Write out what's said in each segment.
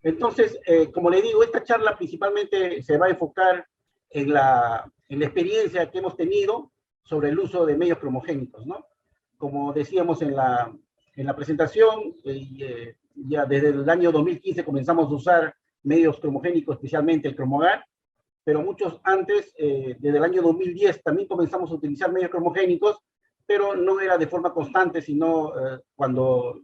Entonces, como le digo, esta charla principalmente se va a enfocar en la experiencia que hemos tenido sobre el uso de medios cromogénicos, ¿no? Como decíamos en la presentación, ya desde el año 2015 comenzamos a usar medios cromogénicos, especialmente el Cromogar, pero muchos antes, desde el año 2010, también comenzamos a utilizar medios cromogénicos, pero no era de forma constante, sino cuando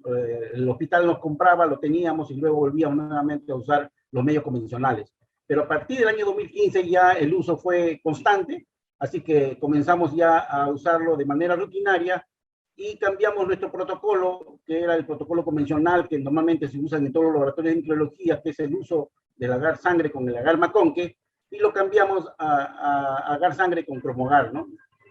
el hospital nos compraba, lo teníamos y luego volvíamos nuevamente a usar los medios convencionales. Pero a partir del año 2015 ya el uso fue constante, así que comenzamos ya a usarlo de manera rutinaria y cambiamos nuestro protocolo, que era el protocolo convencional que normalmente se usa en todos los laboratorios de microbiología, que es el uso del agar sangre con el agar Maconque, y lo cambiamos a agar sangre con Cromogar, ¿no?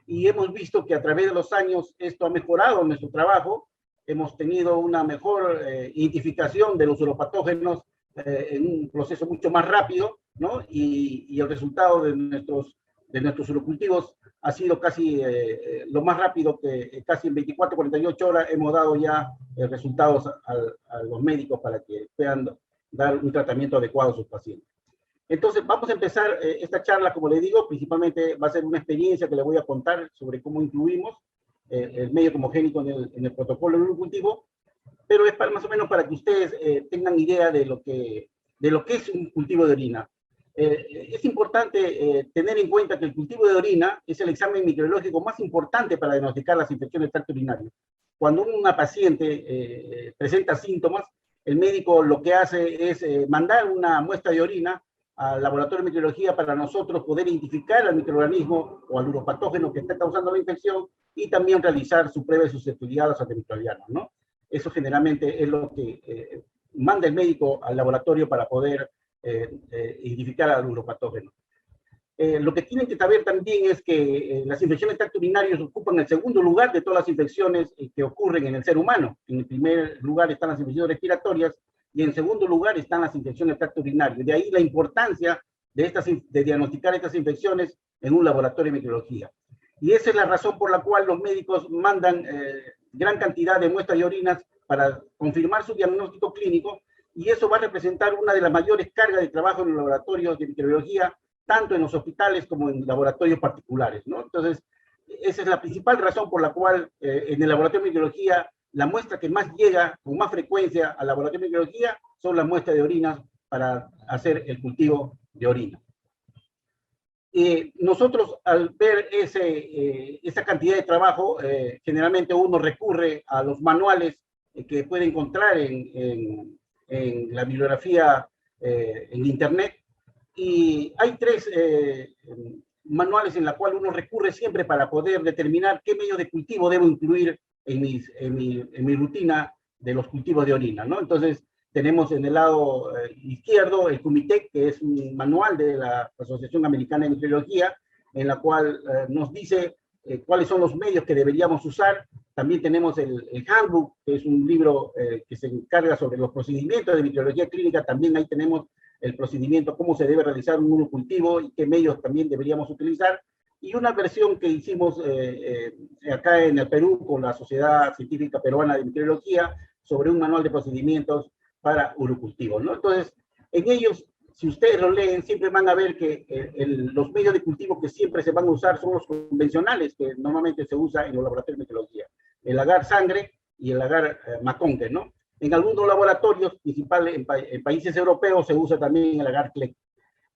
Y hemos visto que a través de los años esto ha mejorado nuestro trabajo, hemos tenido una mejor identificación de los uropatógenos en un proceso mucho más rápido, ¿no? Y el resultado de nuestros urocultivos ha sido casi lo más rápido, que casi en 24, 48 horas hemos dado ya resultados a los médicos para que puedan dar un tratamiento adecuado a sus pacientes. Entonces, vamos a empezar esta charla, como le digo, principalmente va a ser una experiencia que le voy a contar sobre cómo incluimos el medio cromogénico en el protocolo de urocultivo, pero es más o menos para que ustedes tengan idea de lo que es un cultivo de orina. Es importante tener en cuenta que el cultivo de orina es el examen microbiológico más importante para diagnosticar las infecciones del tracto urinario. Cuando una paciente presenta síntomas, el médico lo que hace es mandar una muestra de orina al laboratorio de microbiología para nosotros poder identificar al microorganismo o al uropatógeno que está causando la infección y también realizar su prueba de susceptibilidad a los antimicrobianos, ¿no? Eso generalmente es lo que manda el médico al laboratorio para poder identificar al uropatógeno. Lo que tienen que saber también es que las infecciones de tracto urinario ocupan el segundo lugar de todas las infecciones que ocurren en el ser humano. En el primer lugar están las infecciones respiratorias y en segundo lugar están las infecciones de tracto urinario. De ahí la importancia de diagnosticar estas infecciones en un laboratorio de microbiología. Y esa es la razón por la cual los médicos mandan gran cantidad de muestras de orinas para confirmar su diagnóstico clínico, y eso va a representar una de las mayores cargas de trabajo en los laboratorios de microbiología, tanto en los hospitales como en laboratorios particulares, ¿no? Entonces, esa es la principal razón por la cual en el laboratorio de microbiología la muestra que más llega con más frecuencia al laboratorio de microbiología son las muestras de orinas para hacer el cultivo de orina. Nosotros, al ver esa cantidad de trabajo, generalmente uno recurre a los manuales que puede encontrar en la bibliografía en Internet, y hay tres manuales en la cual uno recurre siempre para poder determinar qué medio de cultivo debo incluir en mi rutina de los cultivos de orina, ¿no? Entonces, tenemos en el lado izquierdo el CUMITEC, que es un manual de la Asociación Americana de Microbiología, en la cual nos dice cuáles son los medios que deberíamos usar. También tenemos el Handbook, que es un libro que se encarga sobre los procedimientos de microbiología clínica. También ahí tenemos el procedimiento, cómo se debe realizar un urocultivo y qué medios también deberíamos utilizar. Y una versión que hicimos acá en el Perú con la Sociedad Científica Peruana de Microbiología sobre un manual de procedimientos para urocultivos, ¿no? Entonces, en ellos, si ustedes lo leen, siempre van a ver que los medios de cultivo que siempre se van a usar son los convencionales que normalmente se usa en los laboratorios de microbiología. El agar sangre y el agar Maconque, ¿no? En algunos laboratorios, principales en países europeos, se usa también el agar Kleck.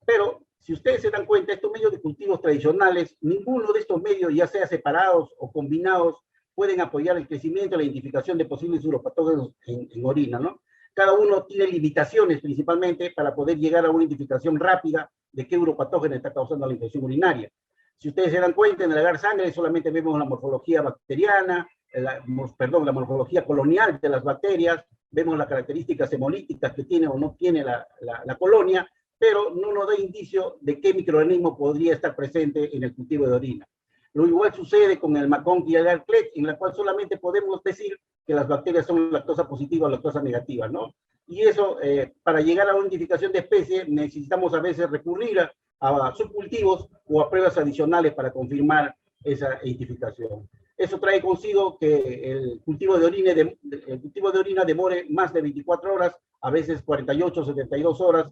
Pero, si ustedes se dan cuenta, estos medios de cultivos tradicionales, ninguno de estos medios, ya sea separados o combinados, pueden apoyar el crecimiento y la identificación de posibles uropatógenos en orina, ¿no? Cada uno tiene limitaciones principalmente para poder llegar a una identificación rápida de qué uropatógeno está causando la infección urinaria. Si ustedes se dan cuenta, en el agar sangre solamente vemos la morfología bacteriana, la morfología colonial de las bacterias, vemos las características hemolíticas que tiene o no tiene la colonia, pero no nos da indicio de qué microorganismo podría estar presente en el cultivo de orina. Lo igual sucede con el Maconque y el agar Kleck, en la cual solamente podemos decir que las bacterias son lactosa positiva o lactosa negativa, ¿no? Y eso, para llegar a una identificación de especie, necesitamos a veces recurrir a subcultivos o a pruebas adicionales para confirmar esa identificación. Eso trae consigo que el cultivo de orina demore más de 24 horas, a veces 48, 72 horas,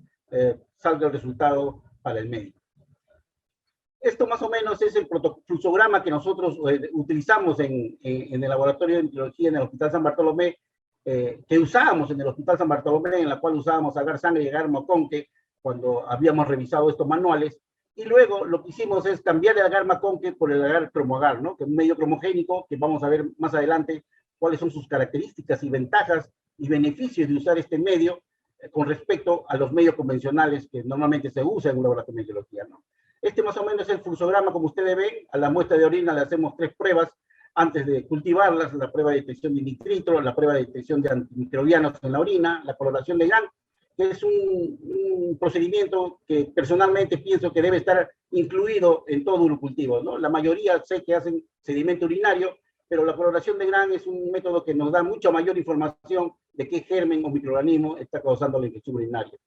salga el resultado para el médico. Esto más o menos es el fluxograma que nosotros utilizamos en el laboratorio de microbiología en el Hospital San Bartolomé, que usábamos en el Hospital San Bartolomé, en la cual usábamos agar sangre y agar Maconque cuando habíamos revisado estos manuales. Y luego lo que hicimos es cambiar el agar Maconque por el agar cromoagar, ¿no? Que es un medio cromogénico, que vamos a ver más adelante cuáles son sus características y ventajas y beneficios de usar este medio con respecto a los medios convencionales que normalmente se usan en un laboratorio de microbiología, ¿no? Este más o menos es el fluxograma, como ustedes ven. A la muestra de orina le hacemos 3 pruebas antes de cultivarlas: la prueba de detección de nitritro, la prueba de detección de antimicrobianos en la orina, la coloración de Gram, que es un procedimiento que personalmente pienso que debe estar incluido en todo urocultivo, ¿no? La mayoría sé que hacen sedimento urinario, pero la coloración de Gram es un método que nos da mucha mayor información de qué germen o microorganismo está causando la infección urinaria.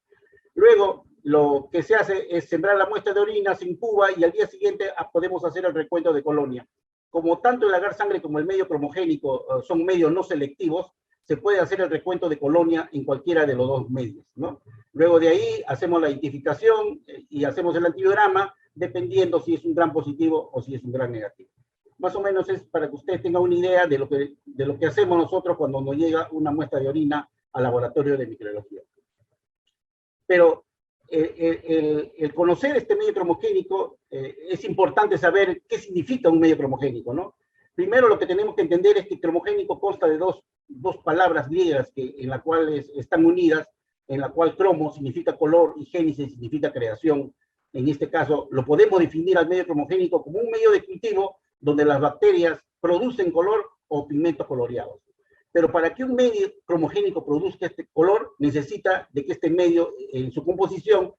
Luego, lo que se hace es sembrar la muestra de orina, se incuba y al día siguiente podemos hacer el recuento de colonia. Como tanto el agar sangre como el medio cromogénico son medios no selectivos, se puede hacer el recuento de colonia en cualquiera de los dos medios, ¿no? Luego de ahí hacemos la identificación y hacemos el antibiograma, dependiendo si es un gran positivo o si es un gran negativo. Más o menos es para que ustedes tengan una idea de lo que hacemos nosotros cuando nos llega una muestra de orina al laboratorio de microbiología. Pero el conocer este medio cromogénico, es importante saber qué significa un medio cromogénico, ¿no? Primero lo que tenemos que entender es que cromogénico consta de dos palabras griegas en las cuales están unidas, en la cual cromo significa color y génesis significa creación. En este caso lo podemos definir al medio cromogénico como un medio de cultivo donde las bacterias producen color o pigmentos coloreados. Pero para que un medio cromogénico produzca este color, necesita de que este medio, en su composición,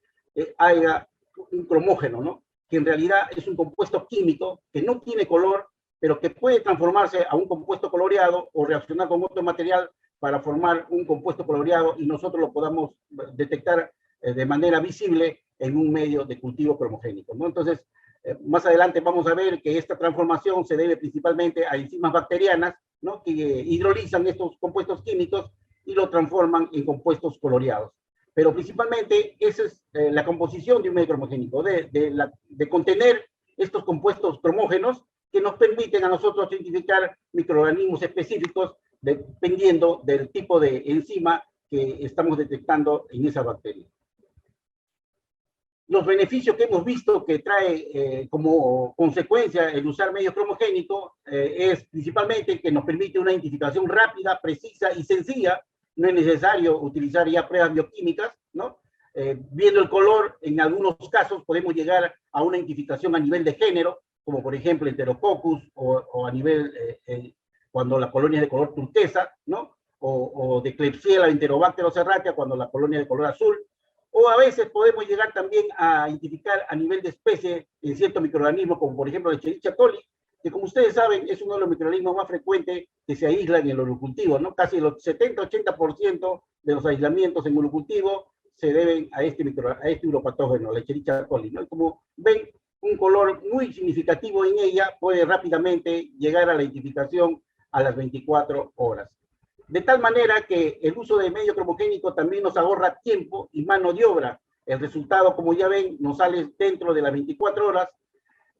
haya un cromógeno, ¿no? Que en realidad es un compuesto químico que no tiene color, pero que puede transformarse a un compuesto coloreado o reaccionar con otro material para formar un compuesto coloreado y nosotros lo podamos detectar de manera visible en un medio de cultivo cromogénico, ¿no? Entonces, más adelante vamos a ver que esta transformación se debe principalmente a enzimas bacterianas, ¿no? Que hidrolizan estos compuestos químicos y lo transforman en compuestos coloreados. Pero principalmente esa es la composición de un medio cromogénico, de contener estos compuestos cromógenos que nos permiten a nosotros identificar microorganismos específicos dependiendo del tipo de enzima que estamos detectando en esa bacteria. Los beneficios que hemos visto que trae como consecuencia el usar medio cromogénico es principalmente que nos permite una identificación rápida, precisa y sencilla. No es necesario utilizar ya pruebas bioquímicas, ¿no? Viendo el color, en algunos casos podemos llegar a una identificación a nivel de género, como por ejemplo Enterococcus, o a nivel, cuando la colonia es de color turquesa, ¿no? O de Klebsiella Enterobacter serratia, cuando la colonia es de color azul. O a veces podemos llegar también a identificar a nivel de especie en ciertos microorganismos, como por ejemplo la Escherichia coli, que como ustedes saben es uno de los microorganismos más frecuentes que se aíslan en el urocultivo, ¿no? Casi el 70-80% de los aislamientos en urocultivo se deben a este uropatógeno, la Escherichia coli, ¿no? Y como ven, un color muy significativo en ella puede rápidamente llegar a la identificación a las 24 horas. De tal manera que el uso de medio cromogénico también nos ahorra tiempo y mano de obra. El resultado, como ya ven, nos sale dentro de las 24 horas.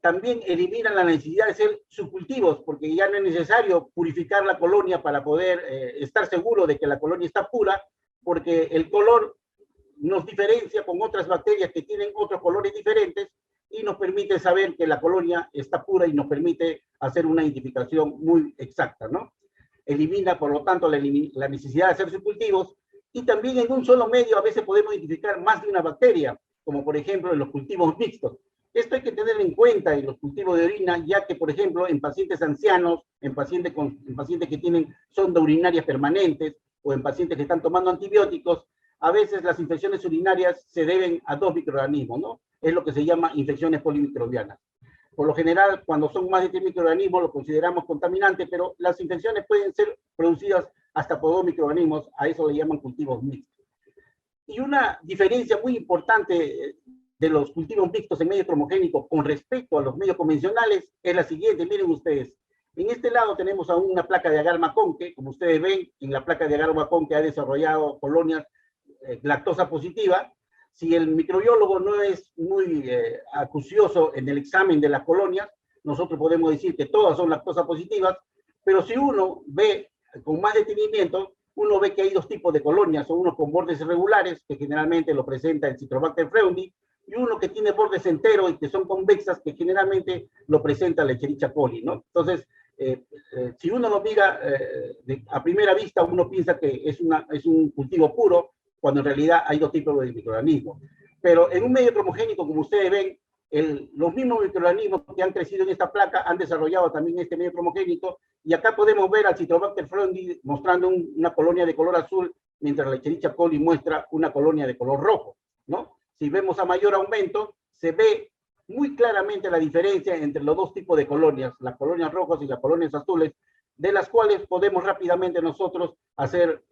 También elimina la necesidad de hacer subcultivos, porque ya no es necesario purificar la colonia para poder estar seguro de que la colonia está pura, porque el color nos diferencia con otras bacterias que tienen otros colores diferentes y nos permite saber que la colonia está pura y nos permite hacer una identificación muy exacta, ¿no? Elimina, por lo tanto, la necesidad de hacer subcultivos, y también en un solo medio a veces podemos identificar más de una bacteria, como por ejemplo en los cultivos mixtos. Esto hay que tener en cuenta en los cultivos de orina, ya que, por ejemplo, en pacientes ancianos, en pacientes que tienen sonda urinaria permanentes, o en pacientes que están tomando antibióticos, a veces las infecciones urinarias se deben a dos microorganismos, ¿no? Es lo que se llama infecciones polimicrobianas. Por lo general, cuando son más de 3 microorganismos, lo consideramos contaminante, pero las infecciones pueden ser producidas hasta por 2 microorganismos, a eso le llaman cultivos mixtos. Y una diferencia muy importante de los cultivos mixtos en medio cromogénico con respecto a los medios convencionales es la siguiente: miren ustedes, En este lado tenemos aún una placa de agar Maconque. Como ustedes ven, en la placa de agar Maconque ha desarrollado colonias lactosa positiva. Si el microbiólogo no es muy acucioso en el examen de las colonias, nosotros podemos decir que todas son lactosa positivas, pero si uno ve con más detenimiento, uno ve que hay dos tipos de colonias, son unos con bordes irregulares, que generalmente lo presenta el Citrobacter freundii, y uno que tiene bordes enteros y que son convexas, que generalmente lo presenta la Escherichia coli, ¿no? Entonces, si uno lo mira a primera vista, uno piensa que es un cultivo puro, cuando en realidad hay dos tipos de microorganismos. Pero en un medio cromogénico, como ustedes ven, los mismos microorganismos que han crecido en esta placa han desarrollado también este medio cromogénico, y acá podemos ver al Citrobacter freundii mostrando una colonia de color azul, mientras la Escherichia coli muestra una colonia de color rojo, ¿no? Si vemos a mayor aumento, se ve muy claramente la diferencia entre los dos tipos de colonias, las colonias rojas y las colonias azules, de las cuales podemos rápidamente nosotros hacer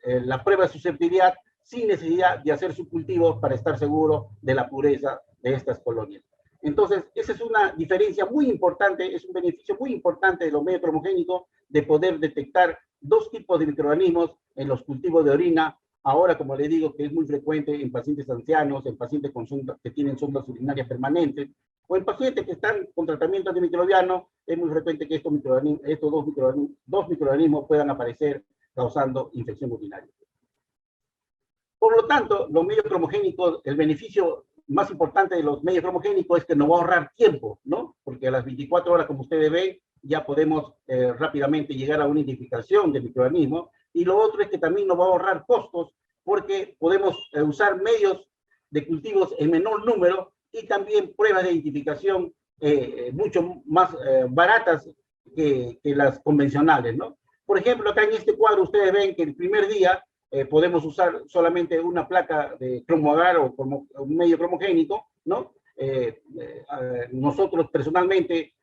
la prueba de susceptibilidad sin necesidad de hacer su cultivo para estar seguro de la pureza de estas colonias. Entonces, esa es una diferencia muy importante, es un beneficio muy importante de los medios cromogénicos de poder detectar dos tipos de microorganismos en los cultivos de orina. Ahora, como les digo, que es muy frecuente en pacientes ancianos, en pacientes que tienen sondas urinarias permanentes, o en pacientes que están con tratamiento antimicrobiano, es muy frecuente que estos dos microorganismos puedan aparecer causando infección urinaria. Por lo tanto, los medios cromogénicos, el beneficio más importante de los medios cromogénicos es que nos va a ahorrar tiempo, ¿no? Porque a las 24 horas, como ustedes ven, ya podemos rápidamente llegar a una identificación del microorganismo. Y lo otro es que también nos va a ahorrar costos, porque podemos usar medios de cultivos en menor número y también pruebas de identificación mucho más baratas que las convencionales, ¿no? Por ejemplo, acá en este cuadro ustedes ven que el primer día podemos usar solamente una placa de cromoagar o un medio cromogénico, ¿no? Nosotros personalmente,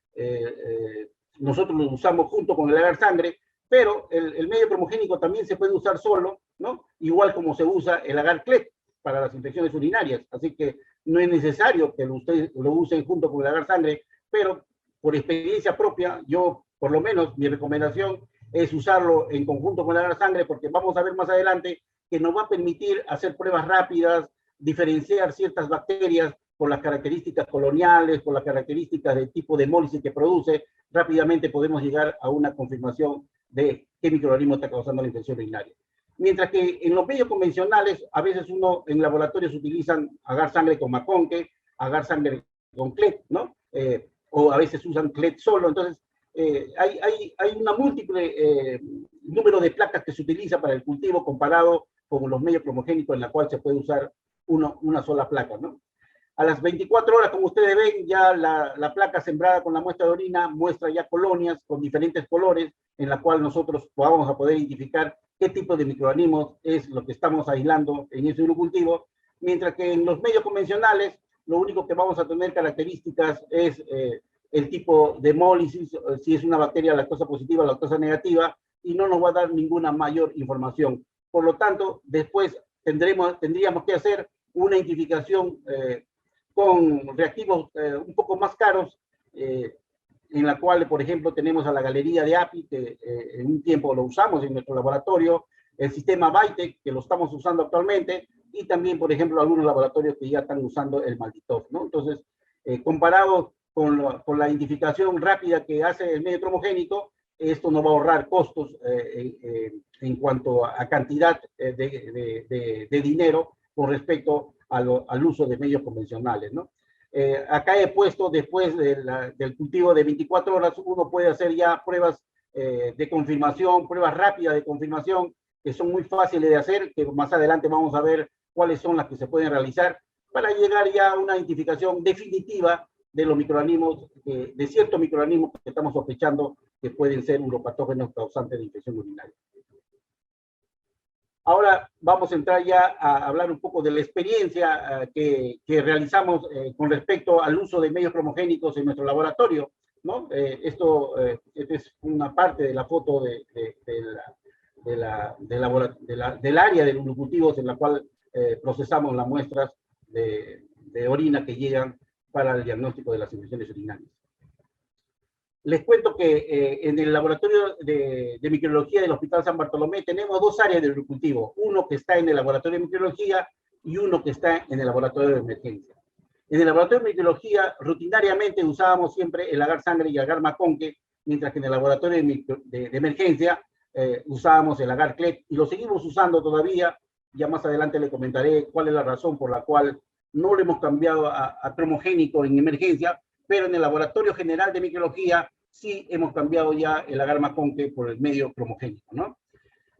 nosotros lo usamos junto con el agar sangre, pero el medio cromogénico también se puede usar solo, ¿no? Igual como se usa el agar CLEP para las infecciones urinarias. Así que no es necesario que ustedes lo usen junto con el agar sangre, pero por experiencia propia, yo, por lo menos, mi recomendación es usarlo en conjunto con el agar sangre, porque vamos a ver más adelante que nos va a permitir hacer pruebas rápidas, diferenciar ciertas bacterias por las características coloniales, por las características del tipo de hemólisis que produce. Rápidamente podemos llegar a una confirmación de qué microorganismo está causando la infección urinaria. Mientras que en los medios convencionales, a veces en laboratorios utilizan agar sangre con Maconque, agar sangre con CLET, ¿no? O a veces usan CLET solo. Entonces, hay una múltiple número de placas que se utiliza para el cultivo comparado con los medios cromogénicos en la cual se puede usar una sola placa, ¿no? A las 24 horas, como ustedes ven, ya la placa sembrada con la muestra de orina muestra ya colonias con diferentes colores, en la cual nosotros vamos a poder identificar qué tipo de microorganismos es lo que estamos aislando en ese cultivo, mientras que en los medios convencionales, lo único que vamos a tener características es el tipo de hemólisis, si es una bacteria lactosa positiva o lactosa negativa, y no nos va a dar ninguna mayor información. Por lo tanto, después tendríamos que hacer una identificación con reactivos un poco más caros, en la cual, por ejemplo, tenemos a la galería de API, que en un tiempo lo usamos en nuestro laboratorio, el sistema Vitek, que lo estamos usando actualmente, y también, por ejemplo, algunos laboratorios que ya están usando el Malditov, ¿no? Entonces, comparado con la identificación rápida que hace el medio cromogénico, esto nos va a ahorrar costos en cuanto a cantidad de dinero con respecto al uso de medios convencionales, ¿no? Acá he puesto, después del cultivo de 24 horas, uno puede hacer ya pruebas de confirmación, pruebas rápidas de confirmación, que son muy fáciles de hacer, que más adelante vamos a ver cuáles son las que se pueden realizar, para llegar ya a una identificación definitiva de los microorganismos, de ciertos microorganismos que estamos sospechando que pueden ser uropatógenos causantes de infección urinaria. Ahora vamos a entrar ya a hablar un poco de la experiencia que realizamos con respecto al uso de medios cromogénicos en nuestro laboratorio, ¿no? Esta es una parte de la foto del área de los cultivos en la cual procesamos las muestras de orina que llegan para el diagnóstico de las infecciones urinarias. Les cuento que en el laboratorio de microbiología del Hospital San Bartolomé tenemos dos áreas de cultivo, uno que está en el laboratorio de microbiología y uno que está en el laboratorio de emergencia. En el laboratorio de microbiología, rutinariamente usábamos siempre el agar sangre y el agar maconque, mientras que en el laboratorio de emergencia usábamos el agar CLEP, y lo seguimos usando todavía. Ya más adelante le comentaré cuál es la razón por la cual no lo hemos cambiado a cromogénico en emergencia, pero en el laboratorio general de microbiología sí hemos cambiado ya el agar maconque por el medio cromogénico, ¿no?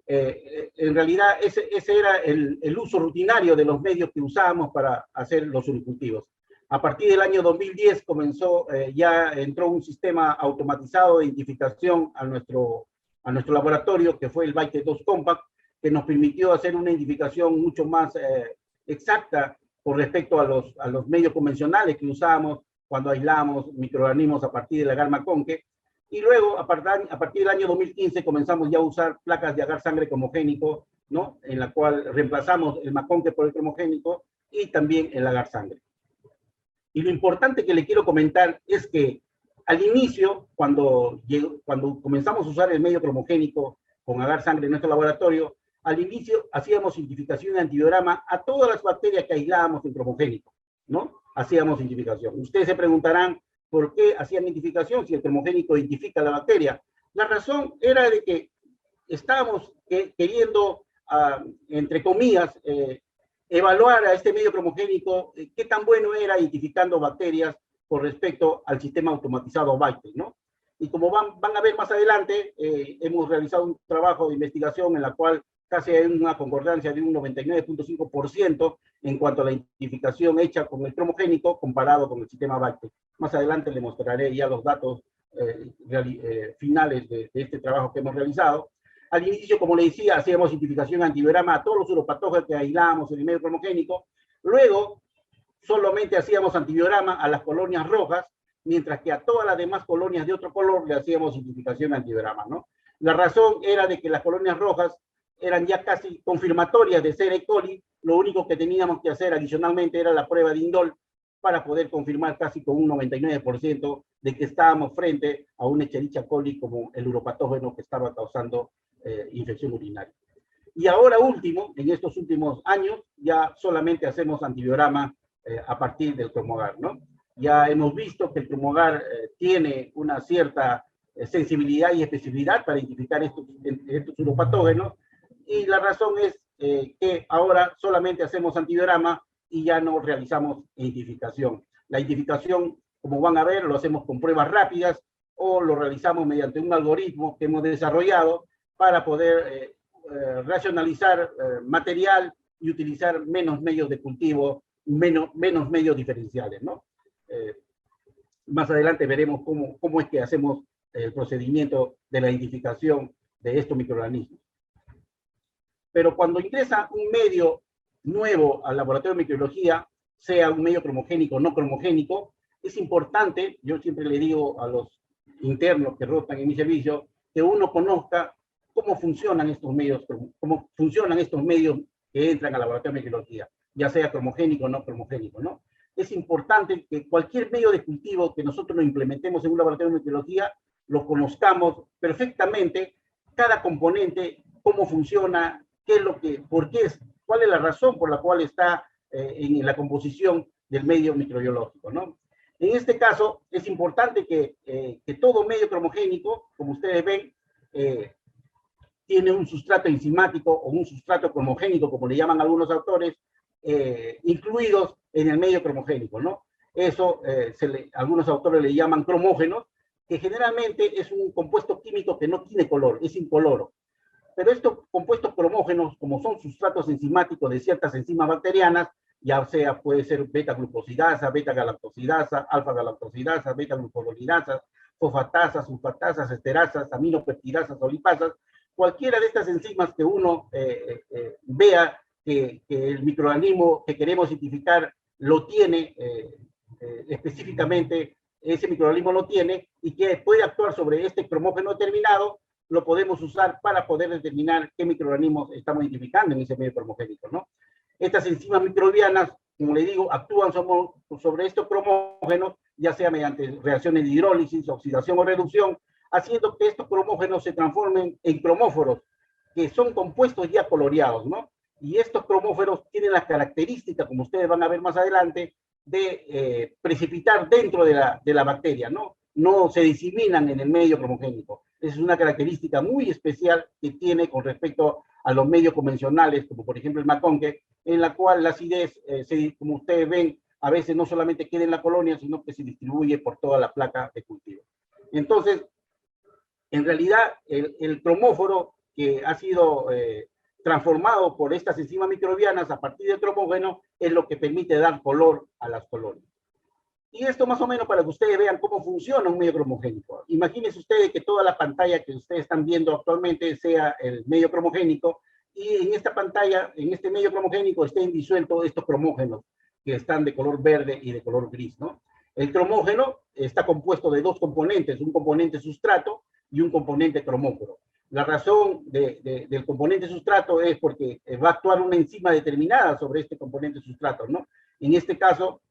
En realidad ese era el uso rutinario de los medios que usábamos para hacer los suricultivos. A partir del año 2010 ya entró un sistema automatizado de identificación a nuestro laboratorio, que fue el Byte 2 Compact, que nos permitió hacer una identificación mucho más exacta con respecto a los medios convencionales que usábamos cuando aislamos microorganismos a partir del agar maconque. Y luego, a partir del año 2015, comenzamos ya a usar placas de agar sangre cromogénico, ¿no? En la cual reemplazamos el maconque por el cromogénico y también el agar sangre. Y lo importante que le quiero comentar es que al inicio, cuando comenzamos a usar el medio cromogénico con agar sangre en nuestro laboratorio, al inicio hacíamos identificación de antibiograma a todas las bacterias que aislábamos en cromogénico, ¿no? Hacíamos identificación. Ustedes se preguntarán, ¿por qué hacían identificación si el cromogénico identifica la bacteria? La razón era de que estábamos queriendo, entre comillas, evaluar a este medio cromogénico qué tan bueno era identificando bacterias con respecto al sistema automatizado Byte, ¿no? Y como van a ver más adelante, hemos realizado un trabajo de investigación en la cual casi hay una concordancia de un 99.5% en cuanto a la identificación hecha con el cromogénico comparado con el sistema Byte. Más adelante le mostraré ya los datos finales de este trabajo que hemos realizado. Al inicio, como le decía, hacíamos identificación de antibiograma a todos los uropatógenos que aislábamos en el medio cromogénico. Luego, solamente hacíamos antibiograma a las colonias rojas, mientras que a todas las demás colonias de otro color le hacíamos identificación de antibiograma, ¿no? La razón era de que las colonias rojas eran ya casi confirmatorias de ser E. coli. Lo único que teníamos que hacer adicionalmente era la prueba de indol para poder confirmar casi con un 99% de que estábamos frente a un Escherichia coli como el uropatógeno que estaba causando infección urinaria. Y ahora último, en estos últimos años, ya solamente hacemos antibiograma a partir del cromogar, ¿no? Ya hemos visto que el cromogar tiene una cierta sensibilidad y especificidad para identificar estos uropatógenos, y la razón es que ahora solamente hacemos antibiograma y ya no realizamos identificación. La identificación, como van a ver, lo hacemos con pruebas rápidas o lo realizamos mediante un algoritmo que hemos desarrollado para poder racionalizar material y utilizar menos medios de cultivo, menos medios diferenciales, ¿no? Más adelante veremos cómo es que hacemos el procedimiento de la identificación de estos microorganismos. Pero cuando ingresa un medio nuevo al laboratorio de microbiología, sea un medio cromogénico o no cromogénico, es importante, yo siempre le digo a los internos que rotan en mi servicio, que uno conozca cómo funcionan estos medios que entran al laboratorio de microbiología, ya sea cromogénico o no cromogénico, ¿no? Es importante que cualquier medio de cultivo que nosotros lo implementemos en un laboratorio de microbiología, lo conozcamos perfectamente, cada componente, cómo funciona, cuál es la razón por la cual está en la composición del medio microbiológico, ¿no? En este caso, es importante que todo medio cromogénico, como ustedes ven, tiene un sustrato enzimático o un sustrato cromogénico, como le llaman algunos autores, incluidos en el medio cromogénico, ¿no? Eso algunos autores le llaman cromógenos, que generalmente es un compuesto químico que no tiene color, es incoloro. Pero estos compuestos cromógenos, como son sustratos enzimáticos de ciertas enzimas bacterianas, ya sea puede ser beta-glucosidasa, beta-galactosidasa, alfa-galactosidasa, beta-glucosidasas, fosfatasas, sulfatasas, esterasas, aminopeptidasas o lipasas, cualquiera de estas enzimas que uno vea que el microorganismo que queremos identificar lo tiene específicamente, ese microorganismo lo tiene y que puede actuar sobre este cromógeno determinado, lo podemos usar para poder determinar qué microorganismos estamos identificando en ese medio cromogénico, ¿no? Estas enzimas microbianas, como le digo, actúan sobre estos cromógenos ya sea mediante reacciones de hidrólisis, oxidación o reducción, haciendo que estos cromógenos se transformen en cromóforos, que son compuestos ya coloreados, ¿no? Y estos cromóforos tienen la característica, como ustedes van a ver más adelante, de precipitar dentro de la bacteria, ¿no? No se diseminan en el medio cromogénico. Esa es una característica muy especial que tiene con respecto a los medios convencionales, como por ejemplo el McConkie, en la cual la acidez, como ustedes ven, a veces no solamente queda en la colonia, sino que se distribuye por toda la placa de cultivo. Entonces, en realidad, el cromóforo que ha sido transformado por estas enzimas microbianas a partir del cromógeno es lo que permite dar color a las colonias. Y esto más o menos para que ustedes vean cómo funciona un medio cromogénico. Imagínense ustedes que toda la pantalla que ustedes están viendo actualmente sea el medio cromogénico y en esta pantalla, en este medio cromogénico, estén disueltos estos cromógenos que están de color verde y de color gris, ¿no? El cromógeno está compuesto de dos componentes, un componente sustrato y un componente cromóforo. La razón del componente sustrato es porque va a actuar una enzima determinada sobre este componente sustrato, ¿no? En este caso,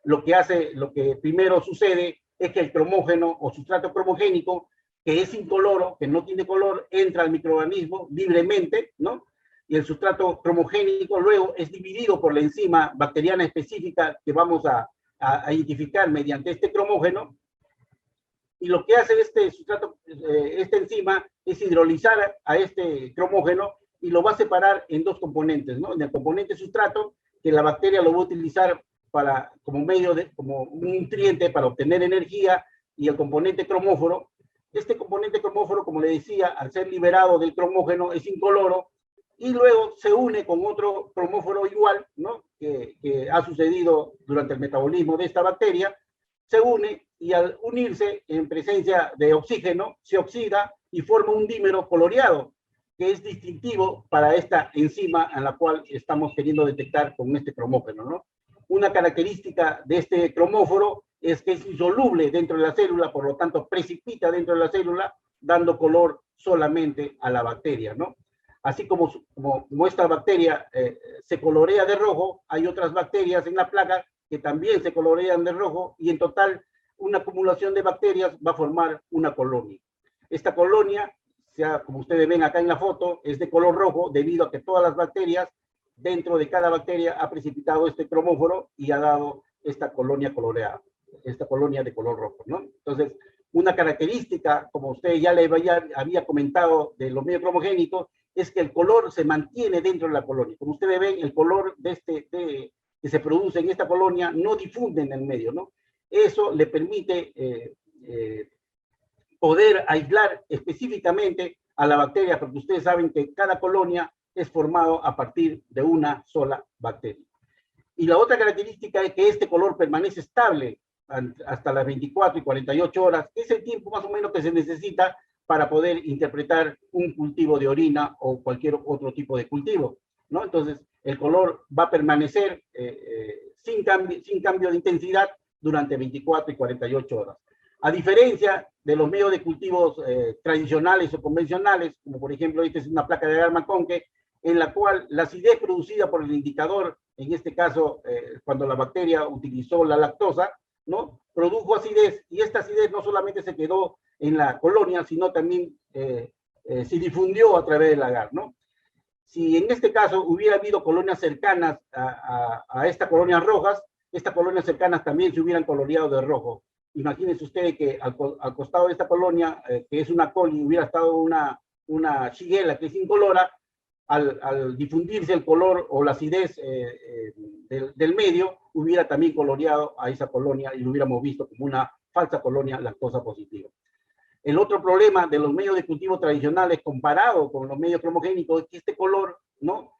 lo que primero sucede es que el cromógeno o sustrato cromogénico, que es incoloro, que no tiene color, entra al microorganismo libremente, ¿no? Y el sustrato cromogénico luego es dividido por la enzima bacteriana específica que vamos a identificar mediante este cromógeno. Y lo que hace esta enzima es hidrolizar a este cromógeno y lo va a separar en dos componentes, ¿no? En el componente sustrato, que la bacteria lo va a utilizar como un nutriente para obtener energía, y el componente cromóforo. Este componente cromóforo, como le decía, al ser liberado del cromógeno es incoloro y luego se une con otro cromóforo igual, ¿no? Que ha sucedido durante el metabolismo de esta bacteria, se une y al unirse en presencia de oxígeno se oxida y forma un dímero coloreado, que es distintivo para esta enzima en la cual estamos queriendo detectar con este cromógeno, ¿no? Una característica de este cromóforo es que es insoluble dentro de la célula, por lo tanto precipita dentro de la célula, dando color solamente a la bacteria, ¿no? Así como esta bacteria se colorea de rojo, hay otras bacterias en la placa que también se colorean de rojo, y en total una acumulación de bacterias va a formar una colonia. Esta colonia, como ustedes ven acá en la foto, es de color rojo debido a que todas las bacterias, dentro de cada bacteria, ha precipitado este cromóforo y ha dado esta colonia coloreada, esta colonia de color rojo, ¿no? Entonces, una característica, como usted ya le había comentado de los medios cromogénicos, es que el color se mantiene dentro de la colonia. Como ustedes ven, el color que se produce en esta colonia no difunde en el medio, ¿no? Eso le permite poder aislar específicamente a la bacteria, porque ustedes saben que cada colonia es formado a partir de una sola bacteria. Y la otra característica es que este color permanece estable hasta las 24 y 48 horas, que es el tiempo más o menos que se necesita para poder interpretar un cultivo de orina o cualquier otro tipo de cultivo, ¿no? Entonces, el color va a permanecer sin cambio de intensidad durante 24 y 48 horas. A diferencia de los medios de cultivos tradicionales o convencionales, como por ejemplo, esta es una placa de agar McConkie, en la cual la acidez producida por el indicador, en este caso, cuando la bacteria utilizó la lactosa, ¿no? Produjo acidez, y esta acidez no solamente se quedó en la colonia, sino también se difundió a través del agar, ¿no? Si en este caso hubiera habido colonias cercanas a estas colonias rojas, estas colonias cercanas también se hubieran coloreado de rojo. Imagínense ustedes que al costado de esta colonia, que es una coli, hubiera estado una shigella que es incolora. Al difundirse el color o la acidez del medio, hubiera también coloreado a esa colonia y lo hubiéramos visto como una falsa colonia lactosa positiva. El otro problema de los medios de cultivo tradicionales comparado con los medios cromogénicos es que este color no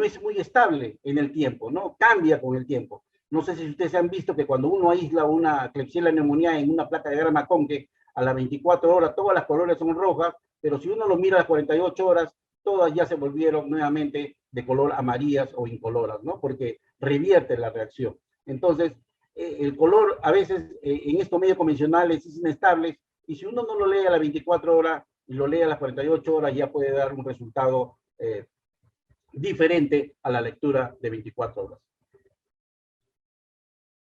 es muy estable en el tiempo, ¿no? Cambia con el tiempo. No sé si ustedes han visto que cuando uno aísla una Klebsiella pneumoniae en una placa de agar McConkie, a las 24 horas todas las colores son rojas, pero si uno lo mira a las 48 horas, todas ya se volvieron nuevamente de color amarillas o incoloras, ¿no? Porque revierte la reacción. Entonces, el color a veces en estos medios convencionales es inestable, y si uno no lo lee a las 24 horas y lo lee a las 48 horas, ya puede dar un resultado diferente a la lectura de 24 horas.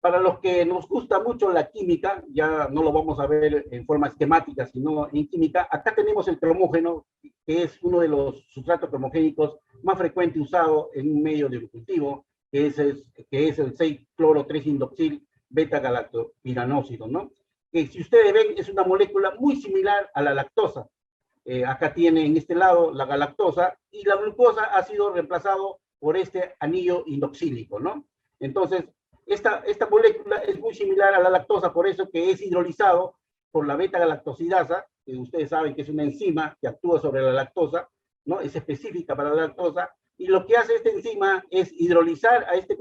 Para los que nos gusta mucho la química, ya no lo vamos a ver en forma esquemática, sino en química, acá tenemos el cromógeno, que es uno de los sustratos cromogénicos más frecuente usado en un medio de cultivo, que es el 6-cloro-3-indoxil beta-galactopiranósido, ¿no? Que si ustedes ven, es una molécula muy similar a la lactosa. Acá tiene en este lado la galactosa y la glucosa ha sido reemplazado por este anillo indoxílico, ¿no? Entonces, esta molécula es muy similar a la lactosa, por eso que es hidrolizado por la beta-galactosidasa, que ustedes saben que es una enzima que actúa sobre la lactosa, ¿no? Es específica para la lactosa, y lo que hace esta enzima es hidrolizar a este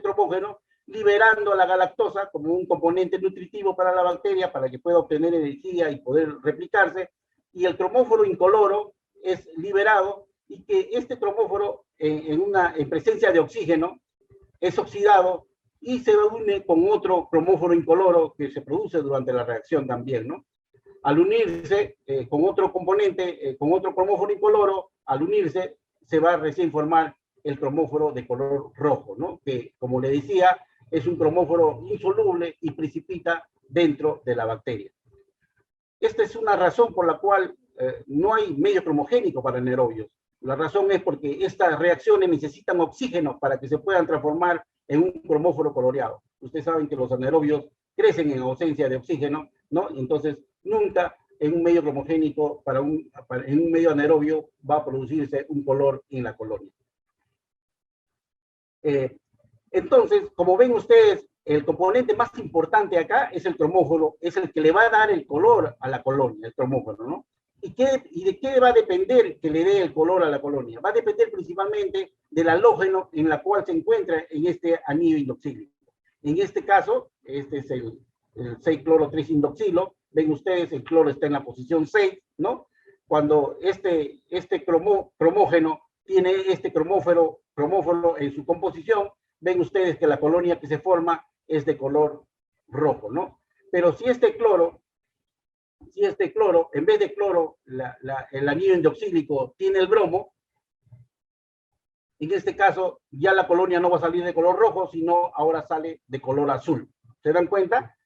cromógeno, liberando a la galactosa como un componente nutritivo para la bacteria, para que pueda obtener energía y poder replicarse, y el cromóforo incoloro es liberado, y que este cromóforo, en presencia de oxígeno, es oxidado y se une con otro cromóforo incoloro que se produce durante la reacción también, ¿no? Al unirse con otro componente, con otro cromóforo incoloro, al unirse se va a recién formar el cromóforo de color rojo, ¿no? Que, como le decía, es un cromóforo insoluble y precipita dentro de la bacteria. Esta es una razón por la cual no hay medio cromogénico para anaerobios. La razón es porque estas reacciones necesitan oxígeno para que se puedan transformar en un cromóforo coloreado. Ustedes saben que los anaerobios crecen en ausencia de oxígeno, ¿no? Entonces, nunca en un medio cromogénico, en un medio anaerobio, va a producirse un color en la colonia. Entonces, como ven ustedes, el componente más importante acá es el cromóforo, es el que le va a dar el color a la colonia, el cromóforo, ¿no? ¿Y de qué va a depender que le dé el color a la colonia? Va a depender principalmente del halógeno en la cual se encuentra en este anillo indoxílico. En este caso, este es el 6-cloro-3-indoxilo. Ven ustedes, el cloro está en la posición 6, ¿no? Cuando este cromógeno tiene este cromóforo en su composición, ven ustedes que la colonia que se forma es de color rojo, ¿no? Pero si este cloro, en vez de cloro, el anillo indoxílico tiene el bromo, en este caso ya la colonia no va a salir de color rojo, sino ahora sale de color azul. ¿Se dan cuenta?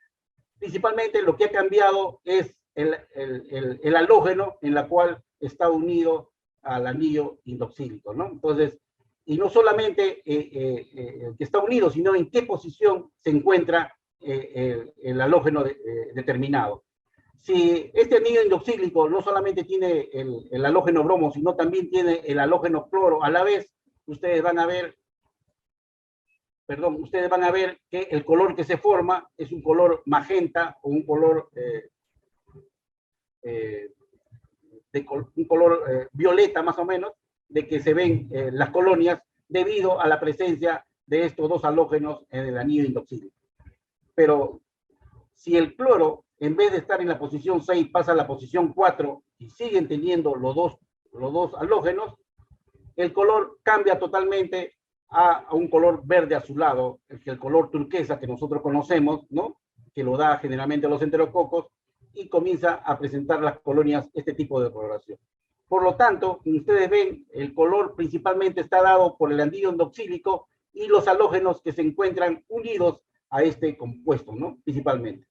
Principalmente lo que ha cambiado es el halógeno en la cual está unido al anillo indoxílico, ¿no? Entonces, y no solamente el que está unido, sino en qué posición se encuentra el halógeno determinado. Si este anillo indoxílico no solamente tiene el halógeno bromo, sino también tiene el halógeno cloro a la vez, ustedes van a ver que el color que se forma es un color magenta o un color violeta más o menos, de que se ven las colonias debido a la presencia de estos dos halógenos en el anillo indoxílico. Pero si el cloro, en vez de estar en la posición 6, pasa a la posición 4 y siguen teniendo los dos halógenos, el color cambia totalmente a un color verde azulado, el color turquesa que nosotros conocemos, ¿no? Que lo da generalmente los enterococos, y comienza a presentar las colonias este tipo de coloración. Por lo tanto, como ustedes ven, el color principalmente está dado por el anillo indoxílico y los halógenos que se encuentran unidos a este compuesto, ¿no? Principalmente.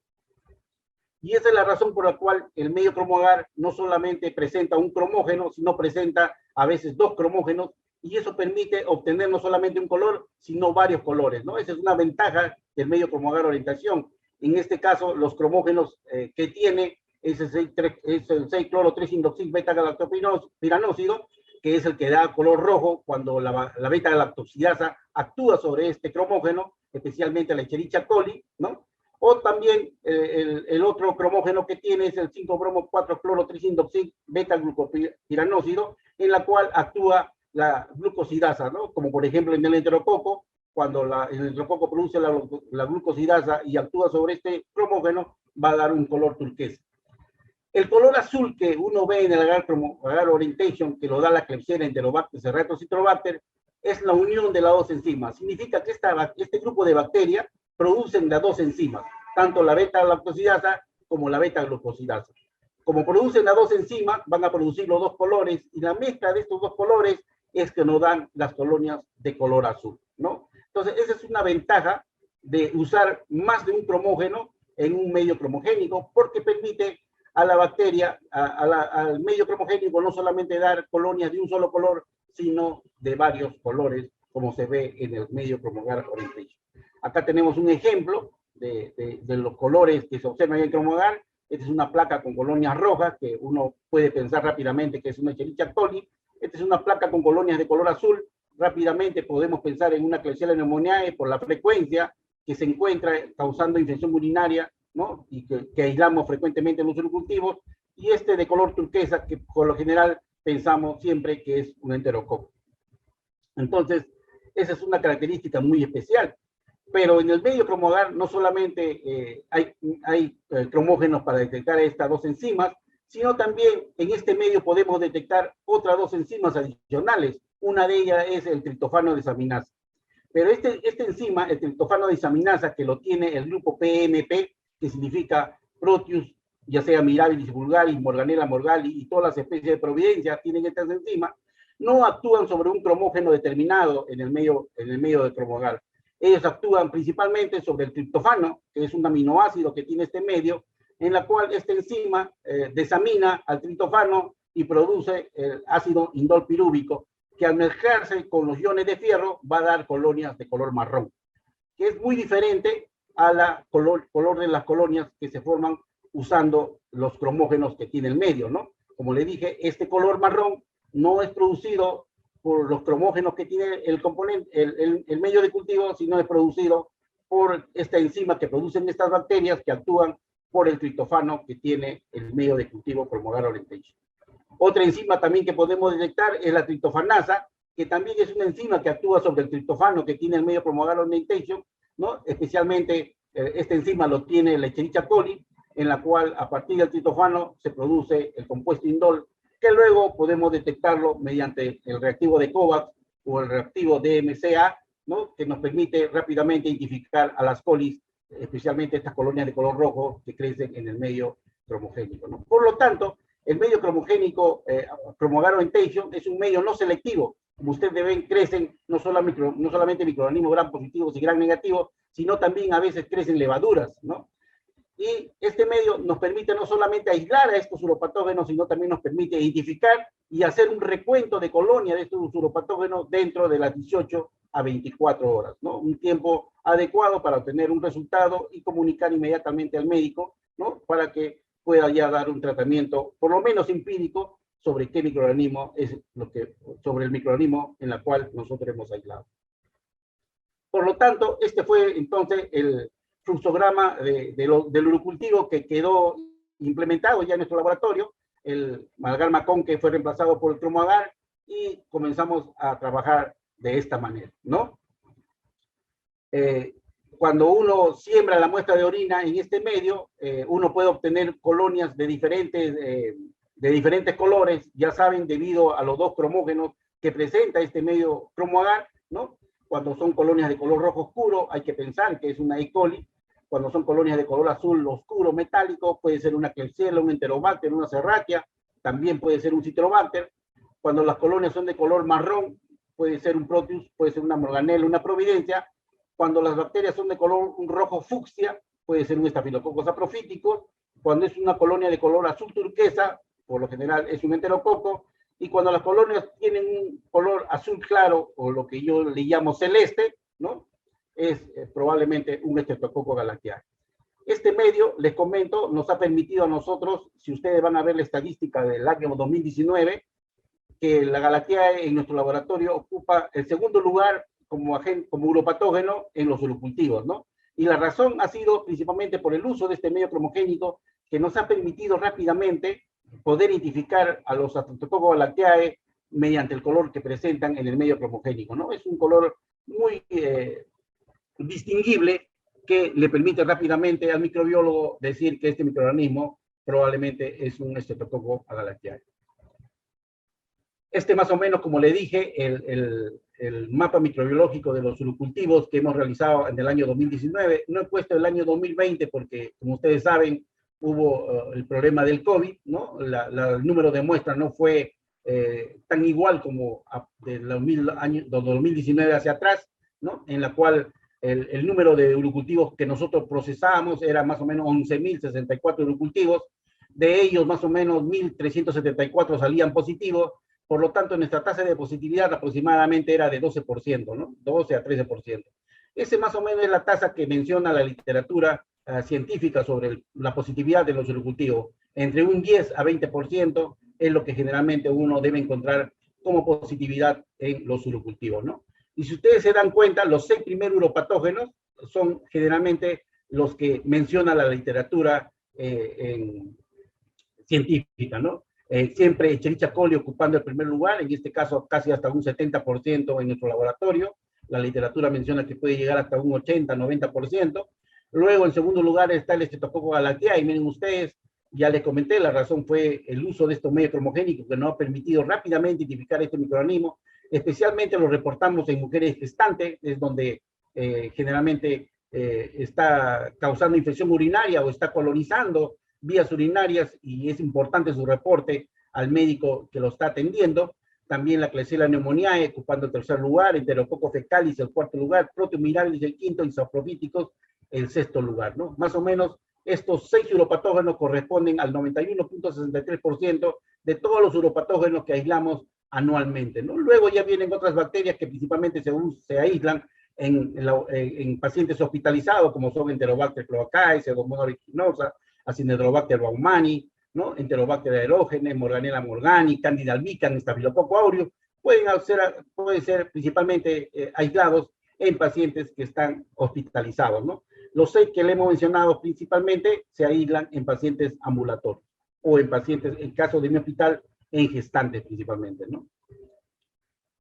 Y esa es la razón por la cual el medio cromoagar no solamente presenta un cromógeno, sino presenta a veces dos cromógenos, y eso permite obtener no solamente un color, sino varios colores, ¿no? Esa es una ventaja del medio cromoagar orientación. En este caso, los cromógenos que tiene es el 6-cloro-3-indoxil beta-galactopiranósido, que es el que da color rojo cuando la beta-galactosidasa actúa sobre este cromógeno, especialmente la Escherichia coli, ¿no? O también el otro cromógeno que tiene es el 5-bromo-4-cloro-3-indoxil beta-glucopiranósido, en la cual actúa la glucosidasa, ¿no? Como por ejemplo en el enterococo, cuando el enterococo produce la glucosidasa y actúa sobre este cromógeno, va a dar un color turquesa. El color azul que uno ve en el agar orientation, que lo da la Klebsiella, Enterobacter, Citrobacter, es la unión de las dos enzimas. Significa que este grupo de bacterias producen las dos enzimas, tanto la beta-lactosidasa como la beta-glucosidasa. Como producen las dos enzimas, van a producir los dos colores, y la mezcla de estos dos colores es que nos dan las colonias de color azul, ¿no? Entonces, esa es una ventaja de usar más de un cromógeno en un medio cromogénico, porque permite a la bacteria, al medio cromogénico, no solamente dar colonias de un solo color, sino de varios colores, como se ve en el medio Chromogar Orientation. Acá tenemos un ejemplo de los colores que se observan en el Chromogar. Esta es una placa con colonias rojas, que uno puede pensar rápidamente que es una Escherichia coli. Esta es una placa con colonias de color azul. Rápidamente podemos pensar en una Klebsiella pneumoniae por la frecuencia que se encuentra causando infección urinaria, ¿no? Y que aislamos frecuentemente en los cultivos. Y este de color turquesa, que por lo general pensamos siempre que es un enterococo. Entonces, esa es una característica muy especial. Pero en el medio Chromogar no solamente hay cromógenos para detectar estas dos enzimas, sino también en este medio podemos detectar otras dos enzimas adicionales. Una de ellas es el triptofano desaminasa. Pero esta enzima, el triptofano desaminasa, que lo tiene el grupo PMP, que significa Proteus, ya sea Mirabilis vulgaris, Morganella morgali y todas las especies de Providencia tienen estas enzimas, no actúan sobre un cromógeno determinado en el medio de Chromogar. Ellos actúan principalmente sobre el triptofano, que es un aminoácido que tiene este medio, en la cual esta enzima desamina al triptofano y produce el ácido indol pirúvico, que al mezclarse con los iones de fierro va a dar colonias de color marrón, que es muy diferente a la color de las colonias que se forman usando los cromógenos que tiene el medio, ¿no? Como le dije, este color marrón no es producido por los cromógenos que tiene el componente, el medio de cultivo, sino es producido por esta enzima que producen estas bacterias que actúan por el triptofano que tiene el medio de cultivo Chromogar Orientation. Otra enzima también que podemos detectar es la triptofanasa, que también es una enzima que actúa sobre el triptofano que tiene el medio Chromogar Orientation, ¿no? Especialmente esta enzima lo tiene la Escherichia coli, en la cual a partir del triptofano se produce el compuesto indol, que luego podemos detectarlo mediante el reactivo de COVAX o el reactivo DMCA, ¿no? Que nos permite rápidamente identificar a las colis, especialmente estas colonias de color rojo que crecen en el medio cromogénico, ¿no? Por lo tanto, el medio cromogénico Chromogar Orientation es un medio no selectivo. Como ustedes ven, crecen no solamente microorganismos gram positivos y gram negativos, sino también a veces crecen levaduras, ¿no? Y este medio nos permite no solamente aislar a estos uropatógenos, sino también nos permite identificar y hacer un recuento de colonia de estos uropatógenos dentro de las 18 a 24 horas, ¿no? Un tiempo adecuado para obtener un resultado y comunicar inmediatamente al médico, ¿no? Para que pueda ya dar un tratamiento, por lo menos empírico, sobre qué microorganismo es sobre el microorganismo en la cual nosotros hemos aislado. Por lo tanto, este fue entonces el fluxograma del urocultivo que quedó implementado ya en nuestro laboratorio, el agar-macón que fue reemplazado por el cromoagar, y comenzamos a trabajar de esta manera, ¿no? Cuando uno siembra la muestra de orina en este medio, uno puede obtener colonias de diferentes colores, ya saben, debido a los dos cromógenos que presenta este medio cromoagar, ¿no? Cuando son colonias de color rojo oscuro, hay que pensar que es una E. coli. Cuando son colonias de color azul oscuro metálico, puede ser una Klebsiella, un Enterobacter, una Serratia, también puede ser un Citrobacter. Cuando las colonias son de color marrón, puede ser un Proteus, puede ser una Morganella, una Providencia. Cuando las bacterias son de color rojo fucsia, puede ser un Staphylococcus saprophyticus. Cuando es una colonia de color azul turquesa, por lo general es un enterococo. Y cuando las colonias tienen un color azul claro, o lo que yo le llamo celeste, ¿no? Es probablemente un Streptococcus galactiae. Este medio, les comento, nos ha permitido a nosotros, si ustedes van a ver la estadística del año 2019, que la Galactiae en nuestro laboratorio ocupa el segundo lugar como uropatógeno en los urocultivos, ¿no? Y la razón ha sido principalmente por el uso de este medio cromogénico que nos ha permitido rápidamente poder identificar a los Streptococcus galactiae mediante el color que presentan en el medio cromogénico, ¿no? Es un color muy distinguible que le permite rápidamente al microbiólogo decir que este microorganismo probablemente es un Streptococcus galactiae. Este más o menos, como le dije, el mapa microbiológico de los urocultivos que hemos realizado en el año 2019. No he puesto el año 2020 porque, como ustedes saben, hubo el problema del COVID, ¿no? El número de muestras no fue tan igual como de 2019 hacia atrás, ¿no? En la cual el número de urocultivos que nosotros procesábamos era más o menos 11.064 urocultivos, de ellos más o menos 1.374 salían positivos, por lo tanto nuestra tasa de positividad aproximadamente era de 12%, ¿no? 12 a 13%. Ese más o menos es la tasa que menciona la literatura científica sobre la positividad de los urocultivos. Entre un 10 a 20% es lo que generalmente uno debe encontrar como positividad en los urocultivos, ¿no? Y si ustedes se dan cuenta, los 6 primeros uropatógenos son generalmente los que menciona la literatura científica, ¿no? Siempre Escherichia coli ocupando el primer lugar, en este caso casi hasta un 70% en nuestro laboratorio. La literatura menciona que puede llegar hasta un 80, 90%. Luego, en segundo lugar, está el Streptococcus galanteae, y miren ustedes, ya les comenté, la razón fue el uso de estos medios cromogénicos que nos ha permitido rápidamente identificar este microorganismo, especialmente lo reportamos en mujeres gestantes, es donde generalmente está causando infección urinaria o está colonizando vías urinarias y es importante su reporte al médico que lo está atendiendo. También la Klebsiella pneumoniae ocupando el tercer lugar, Enterococcus fecalis el cuarto lugar, Proteus mirabilis el quinto y Saprofíticos el sexto lugar, ¿no? Más o menos estos 6 uropatógenos corresponden al 91.63% de todos los uropatógenos que aislamos anualmente, ¿no? Luego ya vienen otras bacterias que principalmente se aíslan en pacientes hospitalizados, como son Enterobacter cloacae, Pseudomonas aeruginosa, Acinetobacter baumannii, ¿no? Enterobacter aerógenes, Morganella morgani, Candida albicans, Staphylococcus aureus, pueden ser principalmente aislados en pacientes que están hospitalizados, ¿no? Los 6 que le hemos mencionado principalmente se aíslan en pacientes ambulatorios o en pacientes, en caso de mi hospital, en gestantes principalmente, ¿no?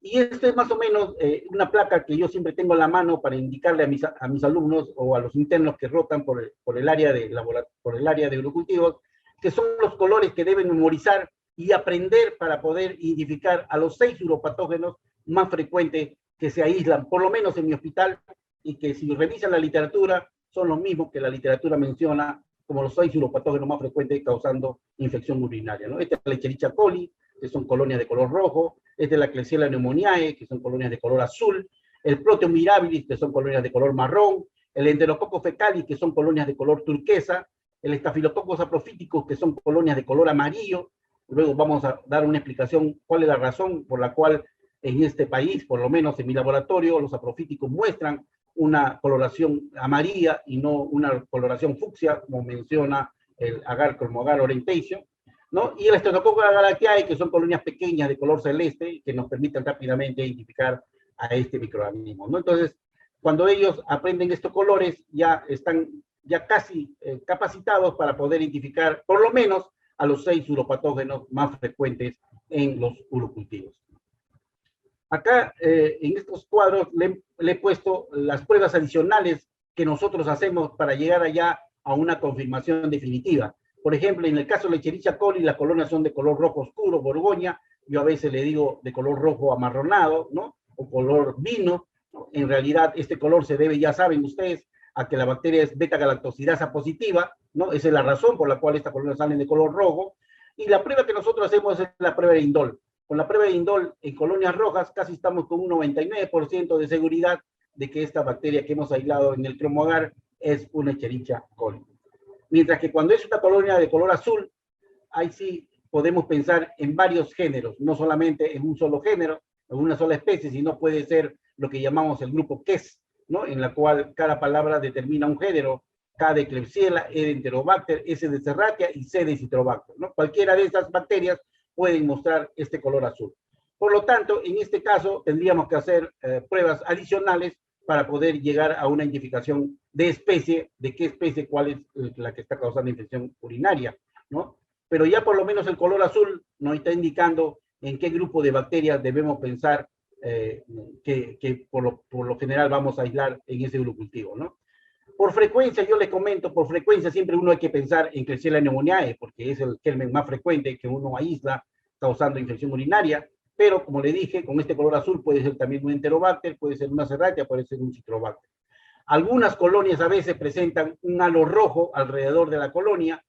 Y esto es más o menos una placa que yo siempre tengo en la mano para indicarle a mis alumnos o a los internos que rotan por el área de urocultivos, que son los colores que deben memorizar y aprender para poder identificar a los 6 uropatógenos más frecuentes que se aíslan, por lo menos en mi hospital, y que si revisan la literatura, son los mismos que la literatura menciona como los 6 uropatógenos más frecuentes causando infección urinaria, ¿no? Esta es la Escherichia coli, que son colonias de color rojo, esta es la Klebsiella pneumoniae, que son colonias de color azul, el Proteus mirabilis, que son colonias de color marrón, el Enterococcus fecalis, que son colonias de color turquesa, el Staphylococcus saprofíticos, que son colonias de color amarillo. Luego vamos a dar una explicación cuál es la razón por la cual en este país, por lo menos en mi laboratorio, los saprofíticos muestran una coloración amarilla y no una coloración fucsia, como menciona el Agar Chromogar Orientation, ¿no? Y el Streptococcus galanteae, que son colonias pequeñas de color celeste que nos permiten rápidamente identificar a este microorganismo, ¿no? Entonces, cuando ellos aprenden estos colores, ya están casi capacitados para poder identificar por lo menos a los 6 uropatógenos más frecuentes en los urocultivos. Acá, en estos cuadros, le he puesto las pruebas adicionales que nosotros hacemos para llegar allá a una confirmación definitiva. Por ejemplo, en el caso de la Escherichia coli, las colonias son de color rojo oscuro, borgoña, yo a veces le digo de color rojo amarronado, ¿no? O color vino, ¿no? En realidad, este color se debe, ya saben ustedes, a que la bacteria es beta-galactosidasa positiva, ¿no? Esa es la razón por la cual estas colonias salen de color rojo. Y la prueba que nosotros hacemos es la prueba de indol. Con la prueba de indol en colonias rojas casi estamos con un 99% de seguridad de que esta bacteria que hemos aislado en el cromoagar es una Escherichia coli. Mientras que cuando es una colonia de color azul, ahí sí podemos pensar en varios géneros, no solamente en un solo género, en una sola especie, sino puede ser lo que llamamos el grupo KES, ¿no? En la cual cada palabra determina un género, K de Klebsiella, E de Enterobacter, S de Serratia y C de Citrobacter, ¿no? Cualquiera de estas bacterias pueden mostrar este color azul. Por lo tanto, en este caso tendríamos que hacer pruebas adicionales para poder llegar a una identificación de especie, de qué especie, cuál es la que está causando infección urinaria, ¿no? Pero ya por lo menos el color azul nos está indicando en qué grupo de bacterias debemos pensar que por lo general vamos a aislar en ese urocultivo, ¿no? Por frecuencia, yo les comento, por frecuencia siempre uno hay que pensar en Klebsiella pneumoniae, porque es el germen más frecuente que uno aísla causando infección urinaria, pero como le dije, con este color azul puede ser también un Enterobacter, puede ser una Serratia, puede ser un Citrobacter. Algunas colonias a veces presentan un halo rojo alrededor de la colonia,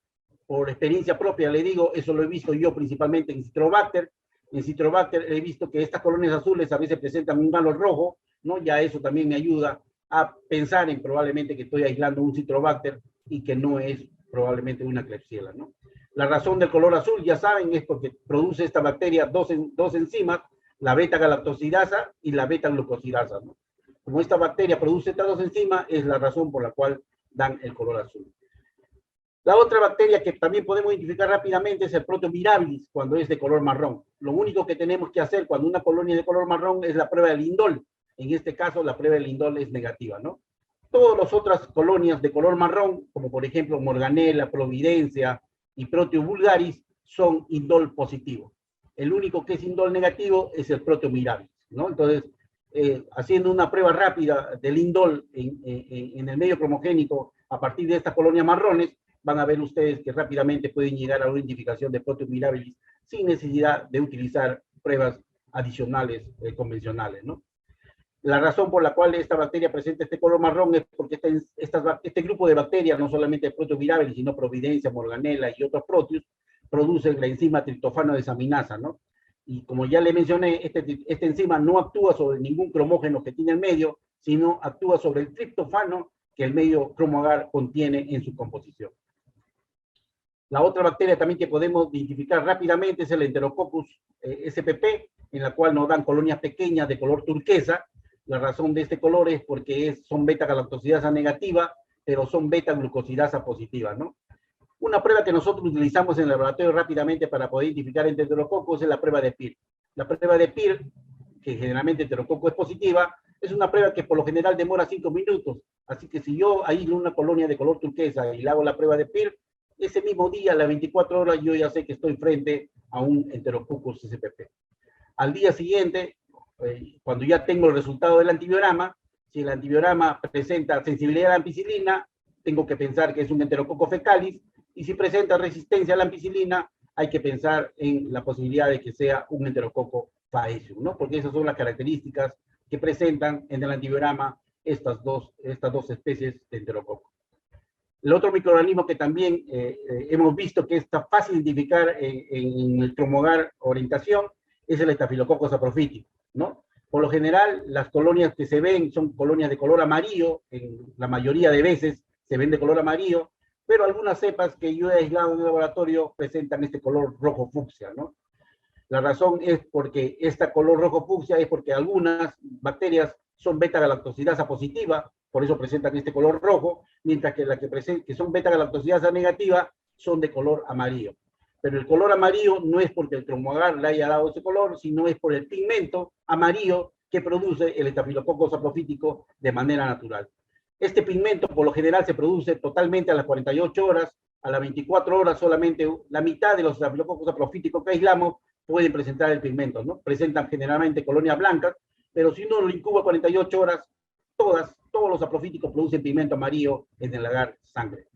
por experiencia propia le digo, eso lo he visto yo principalmente en Citrobacter. En Citrobacter he visto que estas colonias azules a veces presentan un halo rojo, ¿no? Ya eso también me ayuda a pensar en probablemente que estoy aislando un Citrobacter y que no es probablemente una Klebsiella, ¿no? La razón del color azul, ya saben, es porque produce esta bacteria dos enzimas, la beta-galactosidasa y la beta-glucosidasa, ¿no? Como esta bacteria produce estas dos enzimas, es la razón por la cual dan el color azul. La otra bacteria que también podemos identificar rápidamente es el Proteomirabilis, cuando es de color marrón. Lo único que tenemos que hacer cuando una colonia es de color marrón es la prueba de Lindol. En este caso, la prueba de Lindol es negativa, ¿no? Todas las otras colonias de color marrón, como por ejemplo Morganella, Providencia y Proteo vulgaris, son indol positivo. El único que es indol negativo es el Proteomirabilis, ¿no? Entonces, haciendo una prueba rápida del indol en el medio cromogénico a partir de estas colonias marrones, van a ver ustedes que rápidamente pueden llegar a una identificación de Proteomirabilis sin necesidad de utilizar pruebas adicionales convencionales, ¿no? La razón por la cual esta bacteria presenta este color marrón es porque este grupo de bacterias, no solamente Proteomirabilis, sino Providencia, Morganella y otros proteus, producen la enzima triptofano desaminasa, ¿no? Y como ya le mencioné, esta enzima no actúa sobre ningún cromógeno que tiene el medio, sino actúa sobre el triptofano que el medio cromoagar contiene en su composición. La otra bacteria también que podemos identificar rápidamente es el Enterococcus spp, en la cual nos dan colonias pequeñas de color turquesa. La razón de este color es porque son beta-galactosidasa negativa, pero son beta-glucosidasa positiva, ¿no? Una prueba que nosotros utilizamos en el laboratorio rápidamente para poder identificar entre enterococos es la prueba de PIR. La prueba de PIR, que generalmente enterococo es positiva, es una prueba que por lo general demora 5 minutos. Así que si yo aíslo una colonia de color turquesa y le hago la prueba de PIR, ese mismo día, a las 24 horas, yo ya sé que estoy frente a un Enterococcus spp. Al día siguiente, cuando ya tengo el resultado del antibiograma, si el antibiograma presenta sensibilidad a la ampicilina, tengo que pensar que es un Enterococcus fecalis, y si presenta resistencia a la ampicilina, hay que pensar en la posibilidad de que sea un Enterococcus faecium, ¿no? Porque esas son las características que presentan en el antibiograma estas dos especies de Enterococcus. El otro microorganismo que también hemos visto que está fácil de identificar en el cromoagar orientación es el Staphylococcus saprophyticus, ¿no? Por lo general, las colonias que se ven son colonias de color amarillo, en la mayoría de veces se ven de color amarillo, pero algunas cepas que yo he aislado en el laboratorio presentan este color rojo fucsia, ¿no? La razón es porque este color rojo fucsia es porque algunas bacterias son beta-galactosidasa positiva, por eso presentan este color rojo, mientras que las que son beta-galactosidasa negativa son de color amarillo. Pero el color amarillo no es porque el cromoagar le haya dado ese color, sino es por el pigmento amarillo que produce el Staphylococcus saprophyticus de manera natural. Este pigmento por lo general se produce totalmente a las 48 horas, a las 24 horas solamente la mitad de los Staphylococcus saprophyticus que aislamos pueden presentar el pigmento, ¿no? Presentan generalmente colonias blancas, pero si uno lo incuba 48 horas, todos los saprofíticos producen pigmento amarillo en el agar sangre.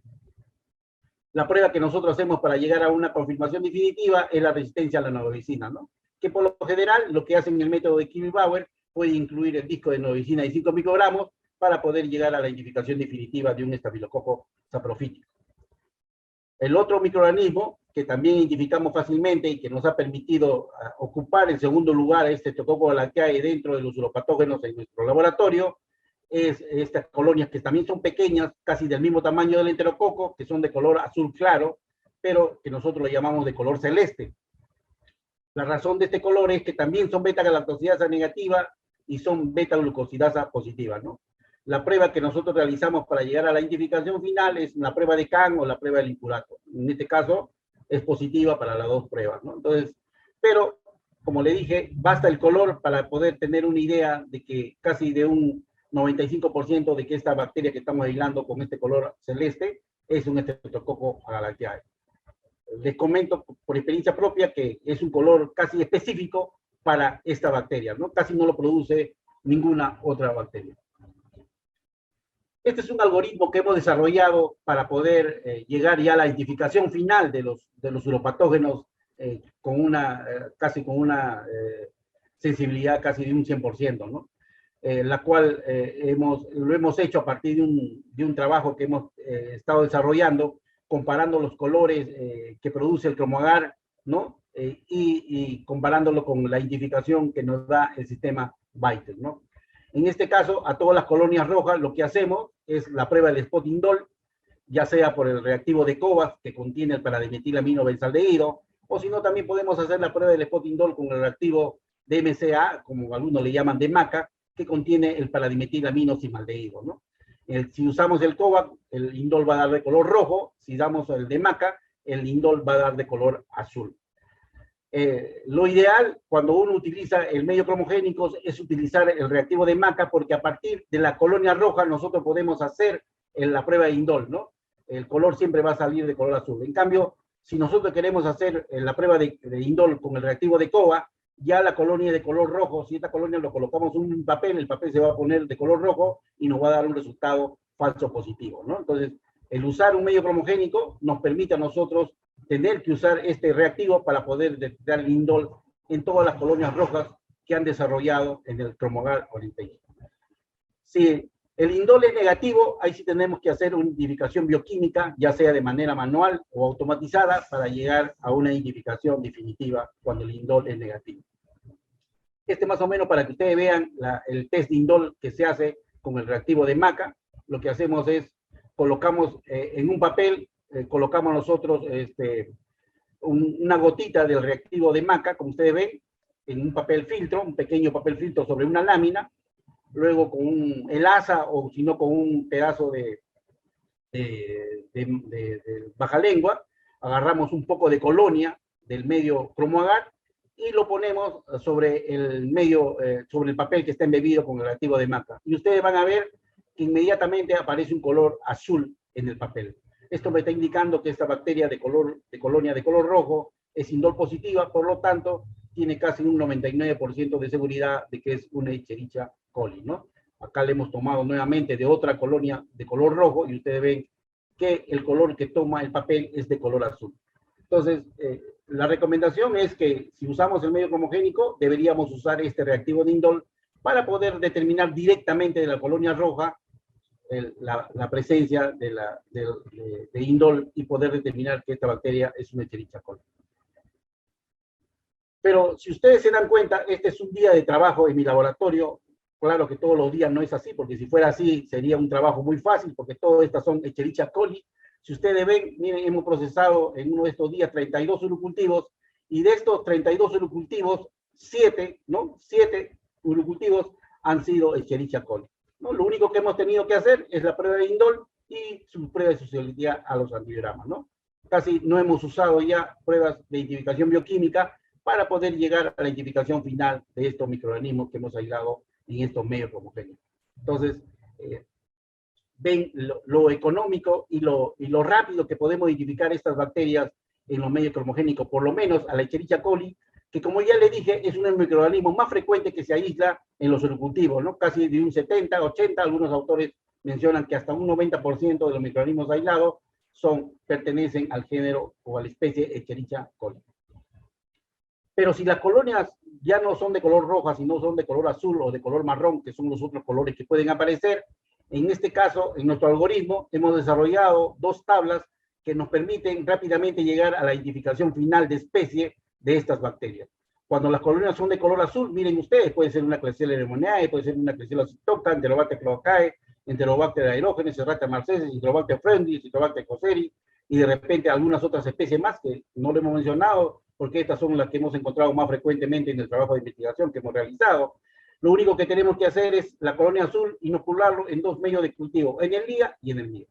La prueba que nosotros hacemos para llegar a una confirmación definitiva es la resistencia a la novoviscina, ¿no? Que por lo general lo que hacen en el método de Kirby-Bauer puede incluir el disco de novoviscina de 5 microgramos para poder llegar a la identificación definitiva de un estafilococo saprofítico. El otro microorganismo que también identificamos fácilmente y que nos ha permitido ocupar el segundo lugar a este Streptococcus galactiae dentro de los uropatógenos en nuestro laboratorio es estas colonias que también son pequeñas, casi del mismo tamaño del enterococo, que son de color azul claro, pero que nosotros lo llamamos de color celeste. La razón de este color es que también son beta-galactosidasa negativa y son beta-glucosidasa positiva, ¿no? La prueba que nosotros realizamos para llegar a la identificación final es la prueba de Kahn o la prueba del incurato. En este caso es positiva para las dos pruebas, ¿no? Entonces, pero como le dije, basta el color para poder tener una idea de que casi de un 95% de que esta bacteria que estamos aislando con este color celeste es un Streptococcus galactiae. Les comento por experiencia propia que es un color casi específico para esta bacteria, ¿no? Casi no lo produce ninguna otra bacteria. Este es un algoritmo que hemos desarrollado para poder llegar ya a la identificación final de los uropatógenos casi con una sensibilidad casi de un 100%, ¿no? La cual lo hemos hecho a partir de un trabajo que hemos estado desarrollando, comparando los colores que produce el cromoagar, ¿no? Y comparándolo con la identificación que nos da el sistema Vital, ¿no? En este caso, a todas las colonias rojas lo que hacemos es la prueba del spot indol, ya sea por el reactivo de COVAX, que contiene el paradimetilamino benzaldehído, o si no, también podemos hacer la prueba del spot indol con el reactivo de MCA, como algunos le llaman de MACA, que contiene el paradimetilamino simaldehído, ¿no? Si usamos el COVAX, el indol va a dar de color rojo. Si damos el de MACA, el indol va a dar de color azul. Lo ideal cuando uno utiliza el medio cromogénico es utilizar el reactivo de MACA, porque a partir de la colonia roja nosotros podemos hacer la prueba de indol, ¿no? El color siempre va a salir de color azul. En cambio, si nosotros queremos hacer la prueba de indol con el reactivo de COVA, ya la colonia de color rojo, si esta colonia lo colocamos en un papel, el papel se va a poner de color rojo y nos va a dar un resultado falso positivo, ¿no? Entonces, el usar un medio cromogénico nos permite a nosotros tener que usar este reactivo para poder detectar el indol en todas las colonias rojas que han desarrollado en el Chromogar Orientation. Si el indol es negativo, ahí sí tenemos que hacer una identificación bioquímica, ya sea de manera manual o automatizada, para llegar a una identificación definitiva cuando el indol es negativo. Más o menos para que ustedes vean el test de indol que se hace con el reactivo de MACA. Lo que hacemos es, colocamos en un papel, colocamos nosotros una gotita del reactivo de MACA, como ustedes ven, en un papel filtro, un pequeño papel filtro sobre una lámina. Luego con el asa, o si no con un pedazo de baja lengua, agarramos un poco de colonia del medio cromoagar y lo ponemos sobre el medio, sobre el papel que está embebido con el reactivo de MACA. Y ustedes van a ver que inmediatamente aparece un color azul en el papel. Esto me está indicando que esta bacteria de colonia de color rojo es indol positiva, por lo tanto, tiene casi un 99% de seguridad de que es una Escherichia coli, ¿no? Acá le hemos tomado nuevamente de otra colonia de color rojo y ustedes ven que el color que toma el papel es de color azul. Entonces, la recomendación es que si usamos el medio cromogénico, deberíamos usar este reactivo de indol para poder determinar directamente de la colonia roja la presencia de indol y poder determinar que esta bacteria es una Escherichia coli. Pero si ustedes se dan cuenta, este es un día de trabajo en mi laboratorio. Claro que todos los días no es así, porque si fuera así sería un trabajo muy fácil, porque todas estas son Escherichia coli. Si ustedes ven, miren, hemos procesado en uno de estos días 32 urocultivos, y de estos 32 urocultivos, 7 urocultivos han sido Escherichia coli, ¿no? Lo único que hemos tenido que hacer es la prueba de indol y su prueba de susceptibilidad a los antibiogramas, ¿no? Casi no hemos usado ya pruebas de identificación bioquímica para poder llegar a la identificación final de estos microorganismos que hemos aislado en estos medios cromogénicos. Entonces, ven lo económico y lo rápido que podemos identificar estas bacterias en los medios cromogénicos, por lo menos a la Escherichia coli, que como ya le dije, es uno de los microorganismos más frecuentes que se aísla en los urocultivos, ¿no? Casi de un 70, 80, algunos autores mencionan que hasta un 90% de los microorganismos aislados pertenecen al género o a la especie Escherichia coli. Pero si las colonias ya no son de color roja, sino son de color azul o de color marrón, que son los otros colores que pueden aparecer, en este caso, en nuestro algoritmo, hemos desarrollado dos tablas que nos permiten rápidamente llegar a la identificación final de especie de estas bacterias. Cuando las colonias son de color azul, miren ustedes, puede ser una Klebsiella pneumoniae, puede ser una Klebsiella psittocta, Enterobacter cloacae, Enterobacter aerogenes, Serratia marcescens, Enterobacter frendis, Enterobacter cosseri, y de repente algunas otras especies más que no lo hemos mencionado, porque estas son las que hemos encontrado más frecuentemente en el trabajo de investigación que hemos realizado. Lo único que tenemos que hacer es la colonia azul, inocularlo en dos medios de cultivo, en el día y en el mío.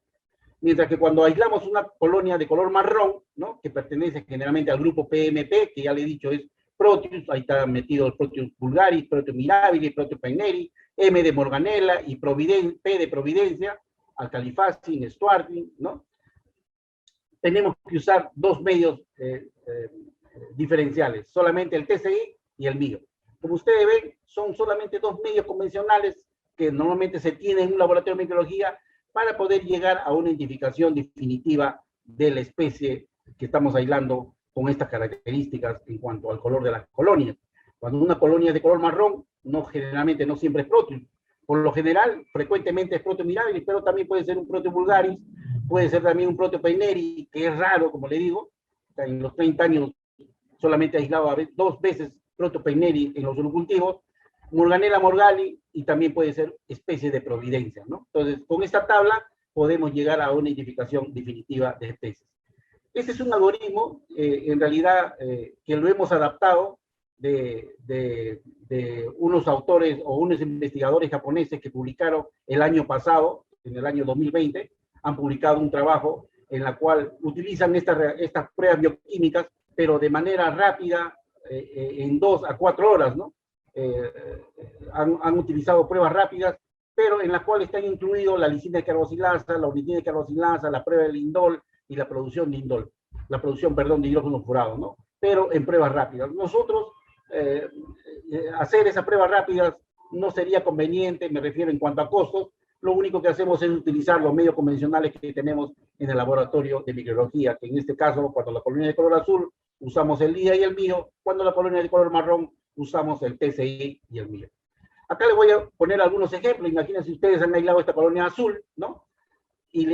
Mientras que cuando aislamos una colonia de color marrón, ¿no?, que pertenece generalmente al grupo PMP, que ya le he dicho es Proteus, ahí está metido el Proteus vulgaris, Proteus mirabilis, Proteus peineri, M de Morganella y P de Providencia, Alcalifacin, Stuartin, ¿no? Tenemos que usar dos medios diferenciales, solamente el TCI y el MIO. Como ustedes ven, son solamente dos medios convencionales que normalmente se tienen en un laboratorio de microbiología para poder llegar a una identificación definitiva de la especie que estamos aislando con estas características en cuanto al color de las colonias. Cuando una colonia es de color marrón, generalmente no siempre es Proteus. Por lo general, frecuentemente es Proteus mirabilis, pero también puede ser un Proteus vulgaris, puede ser también un Proteus peineri, que es raro, como le digo. En los 30 años solamente aislado dos veces Proteus peineri en los urocultivos, Morganella morgali, y también puede ser especie de providencia, ¿no? Entonces, con esta tabla podemos llegar a una identificación definitiva de especies. Este es un algoritmo, en realidad, que lo hemos adaptado de unos autores o unos investigadores japoneses que publicaron el año pasado, en el año 2020, han publicado un trabajo en la cual utilizan estas pruebas bioquímicas, pero de manera rápida, en 2 a 4 horas, ¿no? Han utilizado pruebas rápidas, pero en las cuales están incluidos la lisina de carboxilasa, la ornitina de carboxilasa, la prueba del indol y la producción de indol, la producción, perdón, de hidrógeno furado, ¿no? Pero en pruebas rápidas. Nosotros, hacer esas pruebas rápidas no sería conveniente, me refiero en cuanto a costos. Lo único que hacemos es utilizar los medios convencionales que tenemos en el laboratorio de microbiología, que en este caso, cuando la colonia de color azul, usamos el LIA y el MIO, cuando la colonia de color marrón, usamos el TCI y el MIO. Acá les voy a poner algunos ejemplos. Imagínense ustedes han aislado esta colonia azul, ¿no? Y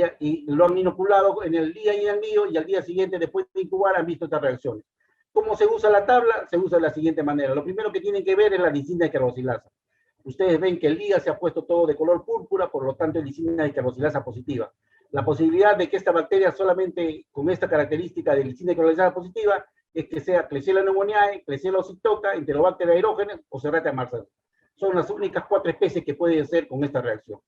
lo han inoculado en el día y en el MIO, y al día siguiente, después de incubar, han visto estas reacciones. ¿Cómo se usa la tabla? Se usa de la siguiente manera. Lo primero que tienen que ver es la lisina de carboxilasa. Ustedes ven que el día se ha puesto todo de color púrpura, por lo tanto es lisina de carboxilasa positiva. La posibilidad de que esta bacteria solamente con esta característica de lisina de carboxilasa positiva es que sea Klebsiella pneumoniae, Klebsiella oxyptoca, Enterobacter aerogenes o Serratia marcescens. Son las únicas 4 especies que pueden ser con esta reacción.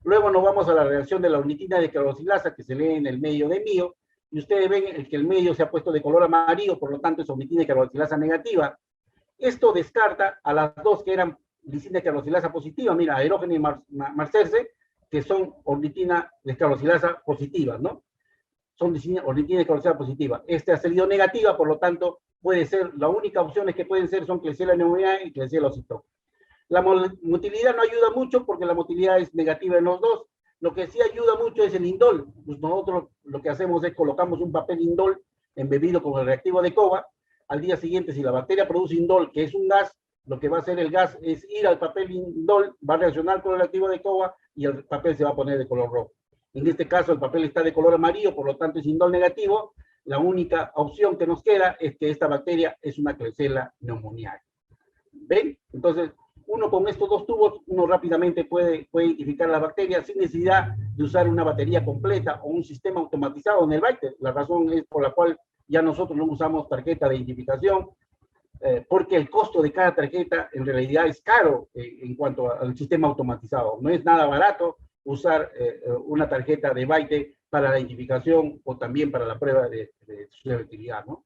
Luego nos vamos a la reacción de la ornitina de carboxilasa que se lee en el medio de MIO, y ustedes ven que el medio se ha puesto de color amarillo, por lo tanto es ornitina de carboxilasa negativa. Esto descarta a las dos que eran lisina de carboxilasa positiva, mira, aerógenes y marcescens, que son ornitina de carboxilasa positivas, ¿no? Son ornitina de carboxilasa positiva. Esta ha salido negativa, por lo tanto, puede ser, la única opciones que pueden ser son Klebsiella pneumoniae y Klebsiella oxyptoca. La motilidad no ayuda mucho porque la motilidad es negativa en los dos. Lo que sí ayuda mucho es el indol. Pues nosotros lo que hacemos es colocamos un papel indol embebido con el reactivo de COVA. Al día siguiente, si la bacteria produce indol, que es un gas, lo que va a hacer el gas es ir al papel indol, va a reaccionar con el reactivo de COVA y el papel se va a poner de color rojo. En este caso, el papel está de color amarillo, por lo tanto es indol negativo. La única opción que nos queda es que esta bacteria es una Klebsiella pneumoniae. ¿Ven? Entonces, uno con estos dos tubos, uno rápidamente puede identificar la bacteria sin necesidad de usar una batería completa o un sistema automatizado en el Bacter. La razón es por la cual ya nosotros no usamos tarjeta de identificación, porque el costo de cada tarjeta en realidad es caro en cuanto al sistema automatizado. No es nada barato usar una tarjeta de Bacter para la identificación o también para la prueba de susceptibilidad, ¿no?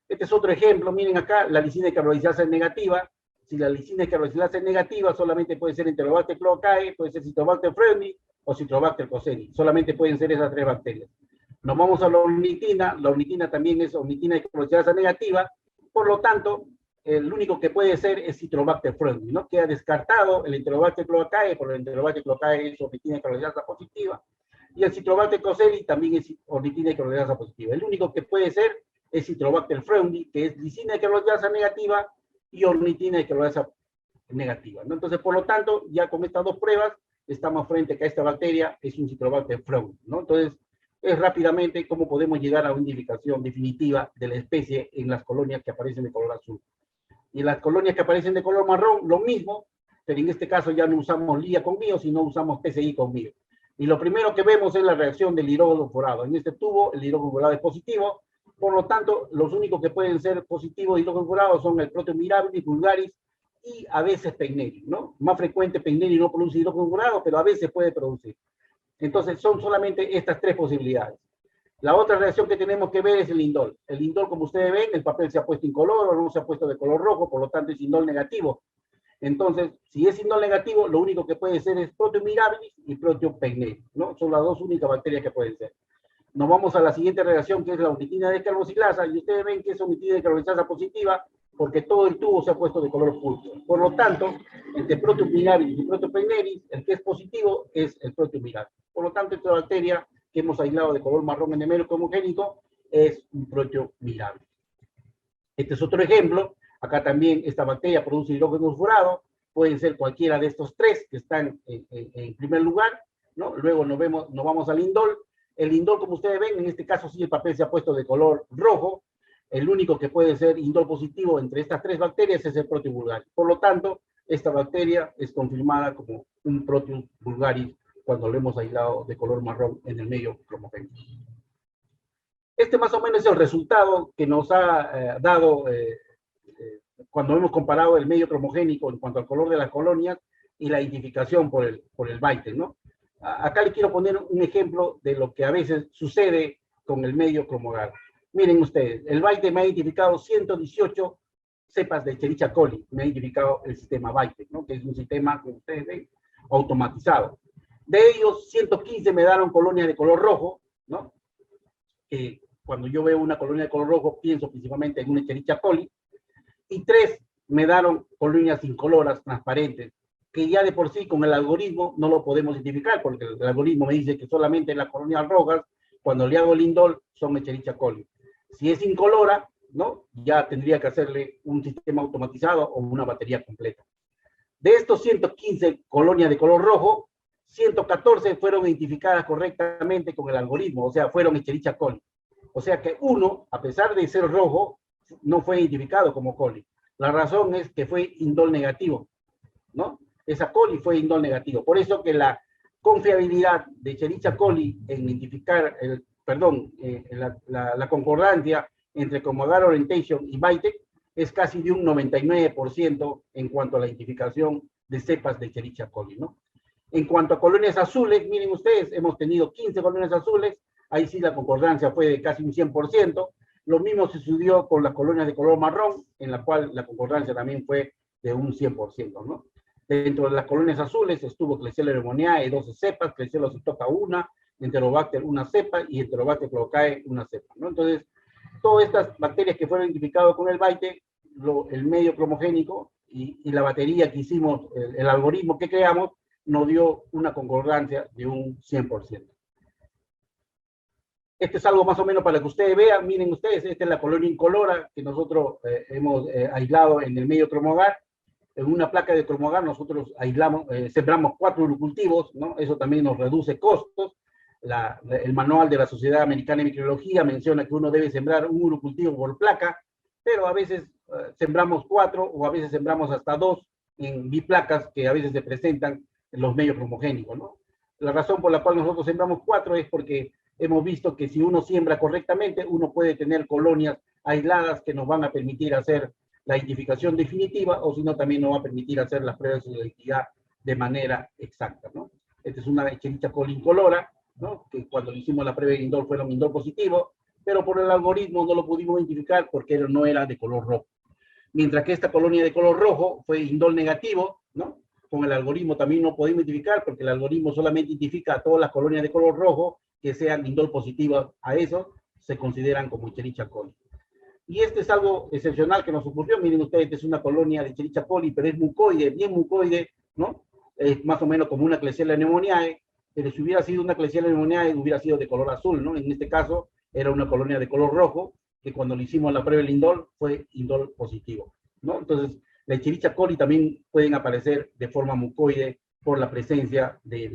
Este es otro ejemplo. Miren acá, la lisina de carboxilasa es negativa. Si la lisina de carboxilasa es negativa, solamente puede ser Enterobacter cloacae, puede ser Citrobacter freundlich o Citrobacter cocceri. Solamente pueden ser esas 3 bacterias. Nos vamos a la ornitina también es ornitina de carboxilasa negativa, por lo tanto, el único que puede ser es Citrobacter freundlich, ¿no? Queda descartado el Enterobacter cloacae, porque el Enterobacter cloacae es ornitina de carboxilasa positiva, y el Citrobacter cocceri también es ornitina de carboxilasa positiva. El único que puede ser es Citrobacter freundlich, que es lisina de carboxilasa negativa, y ornitina de carboxilasa negativa, ¿no? Entonces, por lo tanto, ya con estas 2 pruebas, estamos frente a que esta bacteria es un Citrobacter freundlich, ¿no? Entonces, es rápidamente cómo podemos llegar a una identificación definitiva de la especie en las colonias que aparecen de color azul. Y en las colonias que aparecen de color marrón, lo mismo, pero en este caso ya no usamos LIA con MIO, sino usamos TCI con MIO. Y lo primero que vemos es la reacción del hidrógeno furado. En este tubo, el hidrógeno furado es positivo. Por lo tanto, los únicos que pueden ser positivos de hidrógeno furado son el Proteus mirabilis, vulgaris y a veces Peineri, ¿no? Más frecuente Peineri no produce hidrógeno furado, pero a veces puede producir. Entonces, son solamente estas 3 posibilidades. La otra reacción que tenemos que ver es el indol. El indol, como ustedes ven, el papel se ha puesto incoloro, no se ha puesto de color rojo, por lo tanto es indol negativo. Entonces, si es indol negativo, lo único que puede ser es Proteus mirabilis y Proteus Peineri, ¿no? Son las 2 únicas bacterias que pueden ser. Nos vamos a la siguiente reacción, que es la ornitina de carboxilasa, y ustedes ven que es ornitina de carboxilasa positiva, porque todo el tubo se ha puesto de color púrpura. Por lo tanto, entre Proteus mirabilis y Proteus Peineri, el que es positivo es el Proteus mirabilis. Por lo tanto, esta bacteria que hemos aislado de color marrón endemérico homogénico es un Proteus mirabilis. Este es otro ejemplo. Acá también esta bacteria produce hidrógeno furado. Pueden ser cualquiera de estos 3 que están en primer lugar, ¿no? Luego nos vamos al indol. El indol, como ustedes ven, en este caso sí el papel se ha puesto de color rojo. El único que puede ser indol positivo entre estas 3 bacterias es el Proteus vulgaris. Por lo tanto, esta bacteria es confirmada como un Proteus vulgaris cuando lo hemos aislado de color marrón en el medio cromogénico. Este más o menos es el resultado que nos ha dado cuando hemos comparado el medio cromogénico en cuanto al color de las colonias y la identificación por el Vitek, ¿no? Acá le quiero poner un ejemplo de lo que a veces sucede con el medio cromogar. Miren ustedes, el Vitek me ha identificado 118 cepas de Escherichia coli, me ha identificado el sistema Vitek, ¿no? Que es un sistema, como ustedes ven, automatizado. De ellos, 115 me dieron colonias de color rojo, ¿no? Cuando yo veo una colonia de color rojo, pienso principalmente en una Escherichia coli, y 3 me dieron colonias incoloras, transparentes, que ya de por sí con el algoritmo no lo podemos identificar, porque el algoritmo me dice que solamente las colonias rojas, cuando le hago el indol, son Escherichia coli. Si es incolora, ¿no? Ya tendría que hacerle un sistema automatizado o una batería completa. De estos 115 colonias de color rojo, 114 fueron identificadas correctamente con el algoritmo, o sea, fueron Escherichia coli. O sea que uno, a pesar de ser rojo, no fue identificado como coli. La razón es que fue indol negativo, ¿no? Esa coli fue indol negativo. Por eso que la confiabilidad de Escherichia coli en identificar, la concordancia entre Comogar Orientation y Vitek es casi de un 99% en cuanto a la identificación de cepas de Escherichia coli, ¿no? En cuanto a colonias azules, miren ustedes, hemos tenido 15 colonias azules, ahí sí la concordancia fue de casi un 100%. Lo mismo sucedió con las colonias de color marrón, en la cual la concordancia también fue de un 100%, ¿no? Dentro de las colonias azules estuvo Klebsiella pneumoniae, 12 cepas, Klebsiella pneumoniae una, Enterobacter una cepa y Enterobacter cloacae una cepa, ¿no? Entonces, todas estas bacterias que fueron identificadas con el Vitek, el medio cromogénico y la batería que hicimos, el algoritmo que creamos, nos dio una concordancia de un 100%. Este es algo más o menos para que ustedes vean. Miren ustedes, esta es la colonia incolora que nosotros hemos aislado en el medio cromogar. En una placa de cromogar nosotros aislamos, sembramos 4 urocultivos, ¿no? Eso también nos reduce costos. El manual de la Sociedad Americana de Microbiología menciona que uno debe sembrar un urocultivo por placa, pero a veces sembramos 4 o a veces sembramos hasta 2 en biplacas que a veces se presentan en los medios cromogénicos, ¿no? La razón por la cual nosotros sembramos 4 es porque hemos visto que si uno siembra correctamente, uno puede tener colonias aisladas que nos van a permitir hacer la identificación definitiva, o si no, también nos va a permitir hacer las pruebas de identidad de manera exacta, ¿no? Esta es una Escherichia coli incolora, ¿no? Que cuando le hicimos la prueba de indol fueron indol positivo, pero por el algoritmo no lo pudimos identificar porque no era de color rojo. Mientras que esta colonia de color rojo fue indol negativo, ¿no? Con el algoritmo también no podemos identificar porque el algoritmo solamente identifica a todas las colonias de color rojo que sean indol positivas. A eso se consideran como Escherichia coli. Y este es algo excepcional que nos ocurrió. Miren ustedes, es una colonia de Escherichia coli, pero es mucoide, bien mucoide, ¿no? Es más o menos como una Klebsiella pneumoniae, pero si hubiera sido una Klebsiella pneumoniae hubiera sido de color azul, ¿no? En este caso era una colonia de color rojo, que cuando le hicimos la prueba del indol fue indol positivo, ¿no? Entonces, la Escherichia coli también pueden aparecer de forma mucoide por la presencia de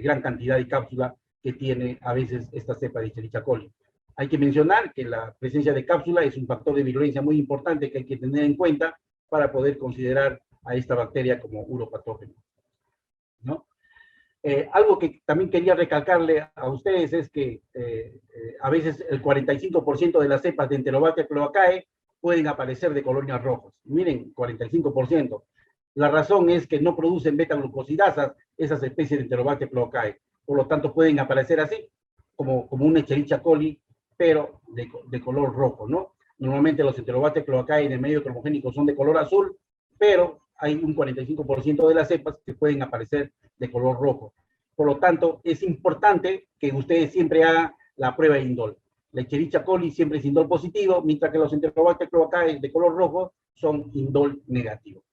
gran cantidad de cápsula que tiene a veces esta cepa de Escherichia coli. Hay que mencionar que la presencia de cápsula es un factor de virulencia muy importante que hay que tener en cuenta para poder considerar a esta bacteria como uropatógeno, ¿no? Algo que también quería recalcarle a ustedes es que a veces el 45% de las cepas de Enterobacter cloacae pueden aparecer de colonias rojas. Miren, 45%. La razón es que no producen beta-glucosidasas esas especies de Enterobacter cloacae. Por lo tanto, pueden aparecer así, como una Escherichia coli, pero de color rojo, ¿no? Normalmente los Enterobacter cloacae en el medio cromogénico son de color azul, pero hay un 45% de las cepas que pueden aparecer de color rojo. Por lo tanto, es importante que ustedes siempre hagan la prueba de indol. La Escherichia coli siempre es indol positivo, mientras que los Enterobacter cloacae de color rojo son indol negativo.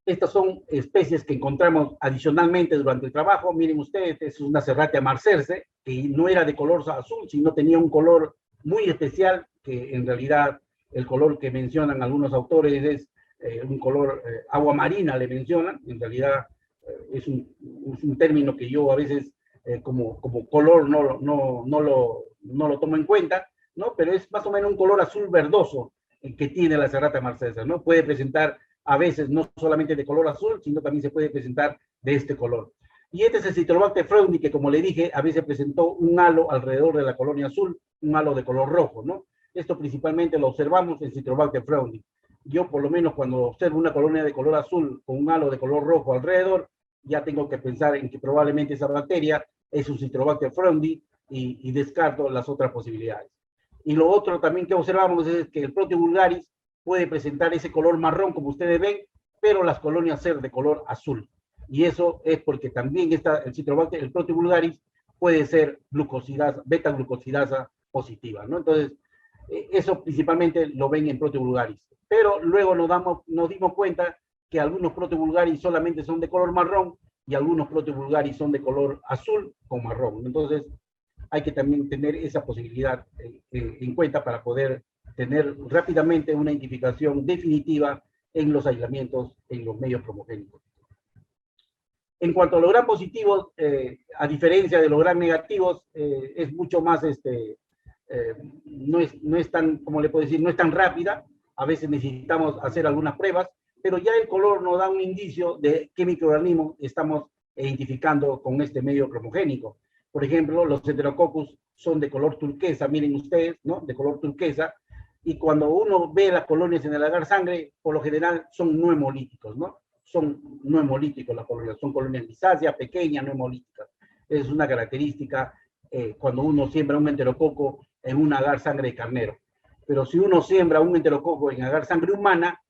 Estas son especies que encontramos adicionalmente durante el trabajo. Miren ustedes, es una Serratia marcerse, que no era de color azul, sino tenía un color muy especial, que en realidad el color que mencionan algunos autores es un color agua marina, le mencionan. En realidad es un término que yo a veces como color no lo tomo en cuenta, ¿no? Pero es más o menos un color azul verdoso. que tiene la Serrata marcesa, ¿no? Puede presentar a veces no solamente de color azul, sino también se puede presentar de este color. Y este es el Citrobacter freundii, que como le dije, a veces presentó un halo alrededor de la colonia azul, un halo de color rojo, ¿no? Esto principalmente lo observamos en Citrobacter freundii. Yo, por lo menos, cuando observo una colonia de color azul con un halo de color rojo alrededor, ya tengo que pensar en que probablemente esa bacteria es un Citrobacter freundii y descarto las otras posibilidades. Y lo otro también que observamos es que el Proteo vulgaris puede presentar ese color marrón, como ustedes ven, pero las colonias ser de color azul. Y eso es porque también está el Citrobacter, el Proteo vulgaris, puede ser glucosidasa, beta-glucosidasa positiva, ¿no? Entonces, eso principalmente lo ven en Proteo vulgaris. Pero luego nos dimos cuenta que algunos Proteo vulgaris solamente son de color marrón y algunos Proteo vulgaris son de color azul con marrón. Entonces, hay que también tener esa posibilidad en cuenta para poder tener rápidamente una identificación definitiva en los aislamientos en los medios cromogénicos. En cuanto a los gram positivos, a diferencia de los gram negativos, es mucho más, no es tan, como le puedo decir, no es tan rápida. A veces necesitamos hacer algunas pruebas, pero ya el color nos da un indicio de qué microorganismo estamos identificando con este medio cromogénico. Por ejemplo, los Enterococcus son de color turquesa, miren ustedes, ¿no? De color turquesa, y cuando uno ve las colonias en el agar sangre, por lo general son no hemolíticos, ¿no? Son no hemolíticos las colonias, son colonias grisáceas, pequeñas, no hemolíticas. Es una característica cuando uno siembra un enterococo en un agar sangre de carnero. Pero si uno siembra un enterococo en agar sangre humana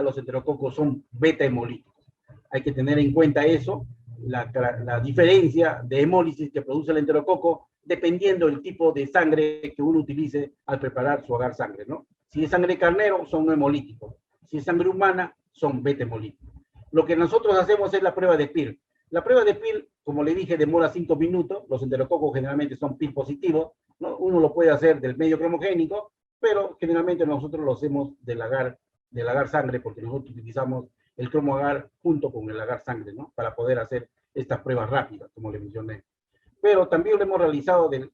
los enterococos son beta hemolíticos. Hay que tener en cuenta eso, la diferencia de hemólisis que produce el enterococo dependiendo del tipo de sangre que uno utilice al preparar su agar sangre, ¿no? Si es sangre de carnero, son no hemolíticos. Si es sangre humana, son beta hemolíticos. Lo que nosotros hacemos es la prueba de PIR. La prueba de PIR, como le dije, demora 5 minutos. Los enterococos generalmente son PIR positivos, ¿no? Uno lo puede hacer del medio cromogénico, pero generalmente nosotros lo hacemos del agar sangre, porque nosotros utilizamos el cromoagar junto con el agar sangre, ¿no? Para poder hacer estas pruebas rápidas, como le mencioné. Pero también lo hemos realizado del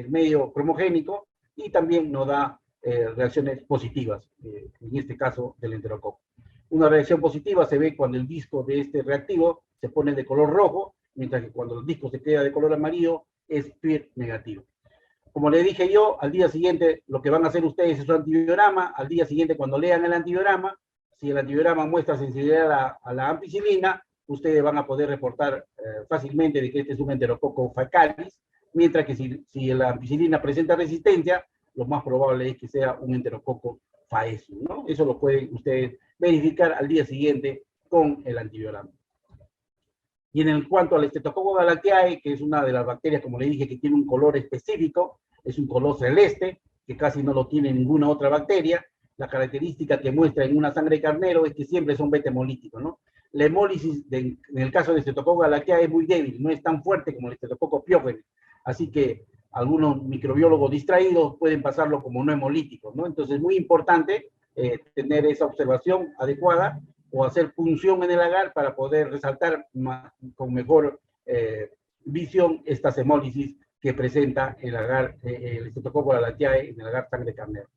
medio cromogénico y también nos da reacciones positivas, en este caso del enterococo. Una reacción positiva se ve cuando el disco de este reactivo se pone de color rojo, mientras que cuando el disco se queda de color amarillo es PIR negativo. Como le dije yo, al día siguiente lo que van a hacer ustedes es su antibiograma. Al día siguiente, cuando lean el antibiograma, si el antibiograma muestra sensibilidad a la ampicilina, ustedes van a poder reportar fácilmente de que este es un enterococo faecalis, mientras que si la ampicilina presenta resistencia, lo más probable es que sea un enterococo faecio, ¿no? Eso lo pueden ustedes verificar al día siguiente con el antibiograma. Y en cuanto al Streptococcus galactiae, que es una de las bacterias, como le dije, que tiene un color específico, es un color celeste, que casi no lo tiene ninguna otra bacteria. La característica que muestra en una sangre de carnero es que siempre son beta hemolíticos, ¿no? La hemólisis, en el caso de Streptococcus galactiae, es muy débil, no es tan fuerte como el Streptococcus pyogenes. Así que algunos microbiólogos distraídos pueden pasarlo como no hemolítico, ¿no? Entonces es muy importante tener esa observación adecuada o hacer punción en el agar para poder resaltar con mejor visión estas hemólisis que presenta el agar, el Streptococcus galactiae en el agar sangre de carnero.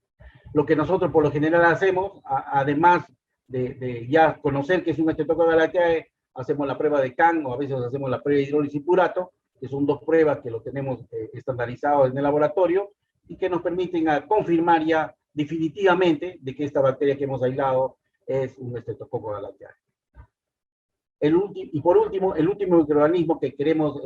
Lo que nosotros por lo general hacemos, además de ya conocer que es un Streptococcus galactiae, hacemos la prueba de CAN o a veces hacemos la prueba de hidrólisis purato, que son dos pruebas que lo tenemos estandarizados en el laboratorio y que nos permiten confirmar ya definitivamente de que esta bacteria que hemos aislado es un Streptococcus galactiae. Y por último, el último microorganismo que queremos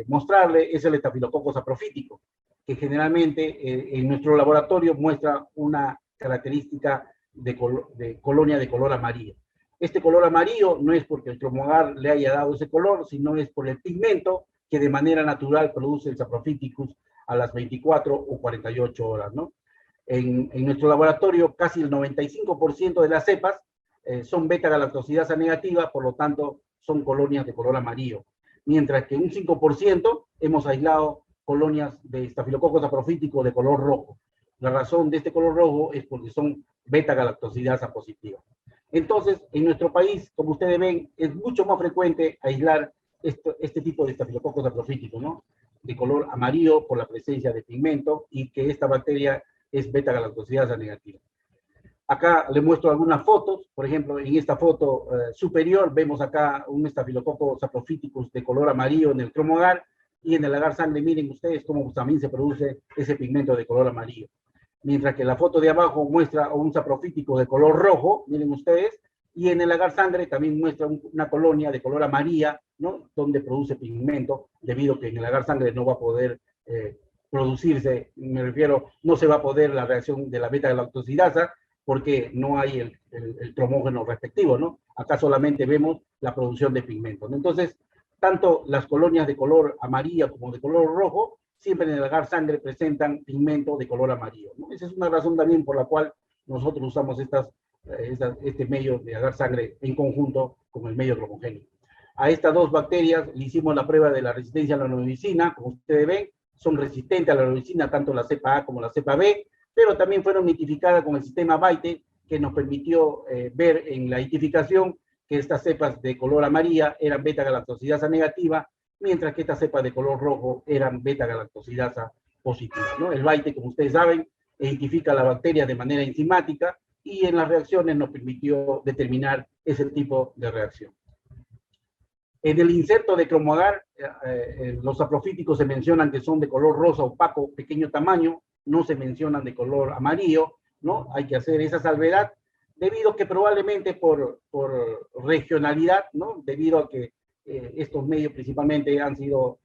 mostrarle es el Staphylococcus saprofítico, que generalmente en nuestro laboratorio muestra una característica de colonia de color amarillo. Este color amarillo no es porque el cromoagar le haya dado ese color, sino es por el pigmento que de manera natural produce el Saprophyticus a las 24 o 48 horas, ¿no? En nuestro laboratorio, casi el 95% de las cepas son beta-galactosidasa negativa, por lo tanto, son colonias de color amarillo. Mientras que un 5% hemos aislado colonias de Staphylococcus saprofítico de color rojo. La razón de este color rojo es porque son beta-galactosidasa positiva. Entonces, en nuestro país, como ustedes ven, es mucho más frecuente aislar este tipo de Staphylococcus saprofítico, ¿no? De color amarillo por la presencia de pigmento y que esta bacteria es beta-galactosidasa negativa. Acá le muestro algunas fotos. Por ejemplo, en esta foto superior vemos acá un estafilococo saprophyticus de color amarillo en el cromoagar, y en el agar sangre miren ustedes cómo también se produce ese pigmento de color amarillo. Mientras que la foto de abajo muestra un saprofítico de color rojo, miren ustedes, y en el agar sangre también muestra una colonia de color amarilla, ¿no? Donde produce pigmento, debido a que en el agar sangre no va a poder producirse, me refiero, no se va a poder la reacción de la beta-galactosidasa, porque no hay el cromógeno respectivo, ¿no? Acá solamente vemos la producción de pigmentos. Entonces, tanto las colonias de color amarilla como de color rojo, siempre en el agar sangre presentan pigmento de color amarillo, ¿no? Esa es una razón también por la cual nosotros usamos este medio de agar sangre en conjunto con el medio cromogénico. A estas dos bacterias le hicimos la prueba de la resistencia a la ranitidina. Como ustedes ven, son resistentes a la ranitidina, tanto la cepa A como la cepa B, pero también fueron identificadas con el sistema BAITE, que nos permitió ver en la identificación que estas cepas de color amarilla eran beta-galactosidasa negativa, mientras que estas cepas de color rojo eran beta-galactosidasa positiva, ¿no? El BAITE, como ustedes saben, identifica la bacteria de manera enzimática, y en las reacciones nos permitió determinar ese tipo de reacción. En el inserto de cromoagar, los saprofíticos se mencionan que son de color rosa opaco, pequeño tamaño, no se mencionan de color amarillo, ¿no? Hay que hacer esa salvedad, debido a que probablemente por regionalidad, ¿no? Debido a que estos medios principalmente han sido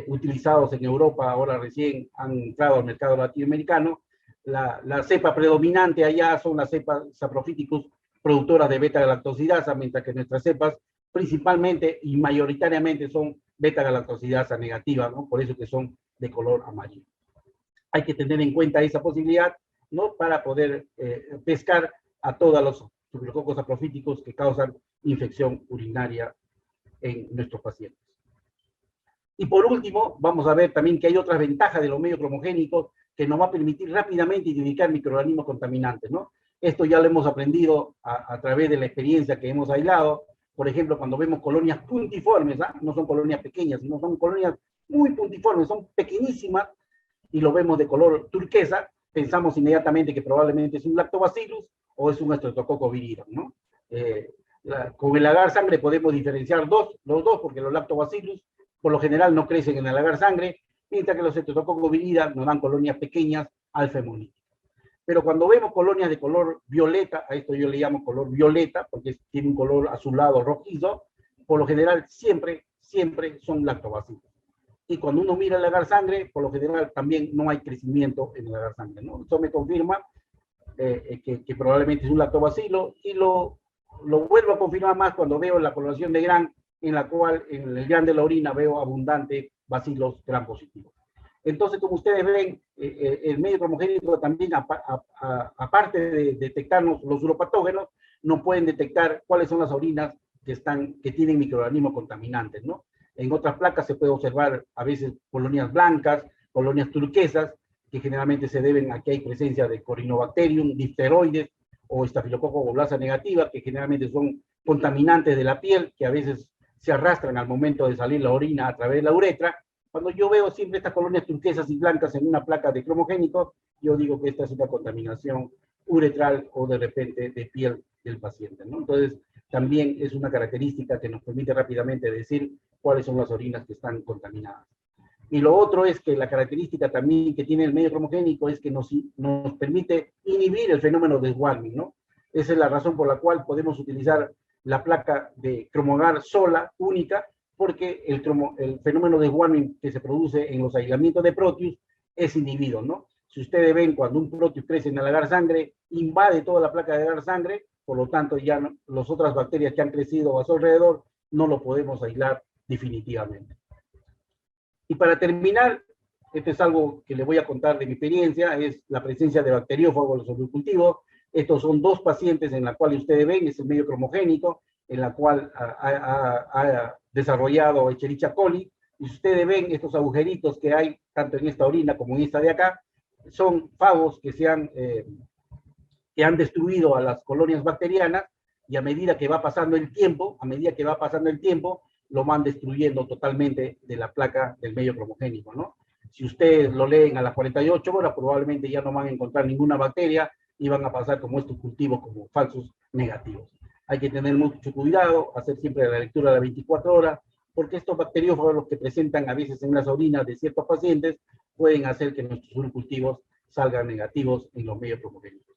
utilizados en Europa, ahora recién han entrado al mercado latinoamericano. La cepa predominante allá son las cepas saprofíticos productoras de beta-galactosidasa, mientras que nuestras cepas principalmente y mayoritariamente son beta-galactosidasa negativa, ¿no? Por eso que son de color amarillo. Hay que tener en cuenta esa posibilidad, ¿no? Para poder pescar a todos los estafilococos saprofíticos que causan infección urinaria en nuestros pacientes. Y por último, vamos a ver también que hay otras ventajas de los medios cromogénicos que nos va a permitir rápidamente identificar microorganismos contaminantes, ¿no? Esto ya lo hemos aprendido a través de la experiencia que hemos aislado. Por ejemplo, cuando vemos colonias puntiformes, ¿ah? No son colonias pequeñas, sino son colonias muy puntiformes, son pequeñísimas, y lo vemos de color turquesa, pensamos inmediatamente que probablemente es un lactobacillus o es un Streptococcus viridum, ¿no? Con el agar sangre podemos diferenciar los dos, porque los lactobacillus por lo general no crecen en el agar sangre, mientras que los Streptococcus viridum nos dan colonias pequeñas alfa-hemolíticas. Pero cuando vemos colonias de color violeta, a esto yo le llamo color violeta, porque tiene un color azulado rojizo, por lo general siempre son lactobacillus. Y cuando uno mira el agar sangre, por lo general también no hay crecimiento en el agar sangre, ¿no? Esto me confirma que probablemente es un lactobacilo, y lo vuelvo a confirmar más cuando veo la coloración de Gram, en la cual en el Gram de la orina veo abundante bacilos Gram positivos. Entonces, como ustedes ven, el medio cromogénico también, aparte de detectarnos los uropatógenos, nos pueden detectar cuáles son las orinas que tienen microorganismos contaminantes, ¿no? En otras placas se puede observar a veces colonias blancas, colonias turquesas, que generalmente se deben a que hay presencia de Corynebacterium, difteroides o Staphylococcus oblasa negativa, que generalmente son contaminantes de la piel, que a veces se arrastran al momento de salir la orina a través de la uretra. Cuando yo veo siempre estas colonias turquesas y blancas en una placa de cromogénico, yo digo que esta es una contaminación uretral o de repente de piel del paciente, ¿no? Entonces, también es una característica que nos permite rápidamente decir cuáles son las orinas que están contaminadas. Y lo otro es que la característica también que tiene el medio cromogénico es que nos permite inhibir el fenómeno de Schwann, ¿no? Esa es la razón por la cual podemos utilizar la placa de cromoagar sola, única, porque el fenómeno de Schwann que se produce en los aislamientos de Proteus es inhibido, ¿no? Si ustedes ven, cuando un Proteus crece en el agar sangre, invade toda la placa de agar sangre, por lo tanto ya las otras bacterias que han crecido a su alrededor no lo podemos aislar definitivamente. Y para terminar, esto es algo que les voy a contar de mi experiencia, es la presencia de bacteriófagos en los ovicultivos. Estos son dos pacientes en la cual ustedes ven, es el medio cromogénico, en la cual ha desarrollado Escherichia coli. Y si ustedes ven estos agujeritos que hay, tanto en esta orina como en esta de acá, son fagos que han destruido a las colonias bacterianas, y a medida que va pasando el tiempo, lo van destruyendo totalmente de la placa del medio cromogénico, ¿no? Si ustedes lo leen a las 48 horas, probablemente ya no van a encontrar ninguna bacteria, y van a pasar como estos cultivos como falsos negativos. Hay que tener mucho cuidado, hacer siempre la lectura de las 24 horas, porque estos bacteriófagos que presentan a veces en las orinas de ciertos pacientes pueden hacer que nuestros cultivos salgan negativos en los medios promogénicos.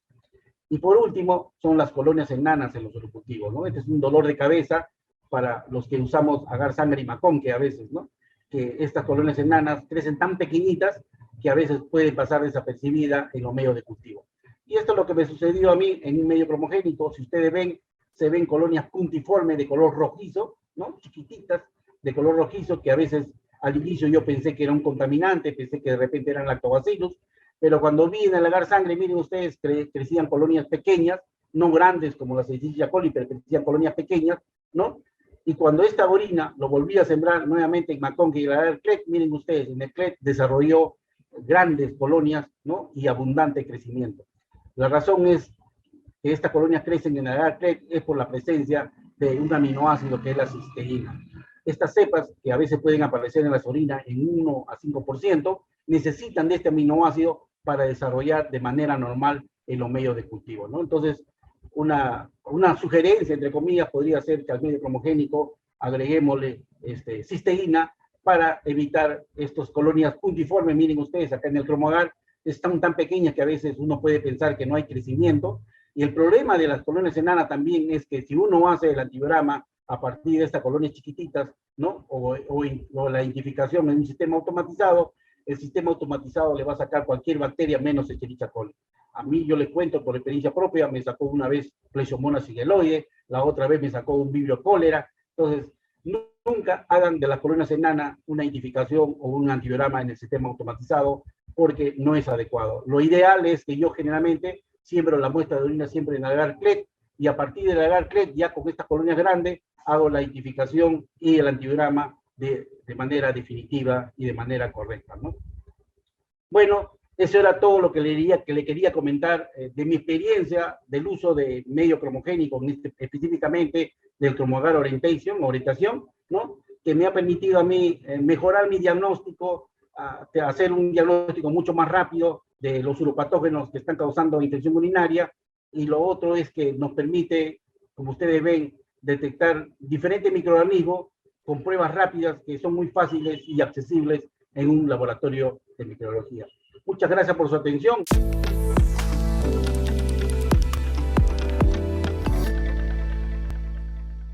Y por último, son las colonias enanas en los cultivos, ¿no? Este es un dolor de cabeza para los que usamos agar sangre y maconque a veces, ¿no? Que estas colonias enanas crecen tan pequeñitas que a veces pueden pasar desapercibida en los medios de cultivo. Y esto es lo que me sucedió a mí en un medio promogénico. Si ustedes ven, se ven colonias puntiformes de color rojizo, ¿no? Chiquititas, de color rojizo, que a veces al inicio yo pensé que era un contaminante, pensé que de repente eran lactobacillus, pero cuando vi en el agar sangre, miren ustedes, crecían colonias pequeñas, no grandes como las Escherichia coli, pero crecían colonias pequeñas, ¿no? Y cuando esta orina lo volví a sembrar nuevamente en maconque y el agar clet, miren ustedes, en el clet desarrolló grandes colonias, ¿no? Y abundante crecimiento. La razón es que estas colonias crecen en el agar clet es por la presencia de un aminoácido que es la cisteína. Estas cepas, que a veces pueden aparecer en las orinas en 1 a 5%, necesitan de este aminoácido para desarrollar de manera normal en los medios de cultivo, ¿no? Entonces, una sugerencia, entre comillas, podría ser que al medio promogénico agreguémosle cisteína para evitar estas colonias puntiformes. Miren ustedes, acá en el cromoagar están tan pequeñas que a veces uno puede pensar que no hay crecimiento. Y el problema de las colonias enanas también es que si uno hace el antibiograma a partir de estas colonias chiquititas, ¿no? O la identificación en un sistema automatizado, el sistema automatizado le va a sacar cualquier bacteria menos Escherichia coli. A mí, yo les cuento por experiencia propia, me sacó una vez Pleishomona sigaloide, la otra vez me sacó un vibrio cólera. Entonces, nunca hagan de las colonias enanas una identificación o un antibiograma en el sistema automatizado, porque no es adecuado. Lo ideal es que yo generalmente siembro la muestra de orina siempre en el agar clet, y a partir del agar clet, ya con estas colonias grandes, hago la identificación y el antibiograma de manera definitiva y de manera correcta, ¿no? Bueno, eso era todo lo que le quería comentar de mi experiencia del uso de medio cromogénico, específicamente del Cromoagar orientación, ¿no? Que me ha permitido a mí mejorar mi diagnóstico, hacer un diagnóstico mucho más rápido de los uropatógenos que están causando infección urinaria, y lo otro es que nos permite, como ustedes ven, detectar diferentes microorganismos con pruebas rápidas que son muy fáciles y accesibles en un laboratorio de microbiología. Muchas gracias por su atención.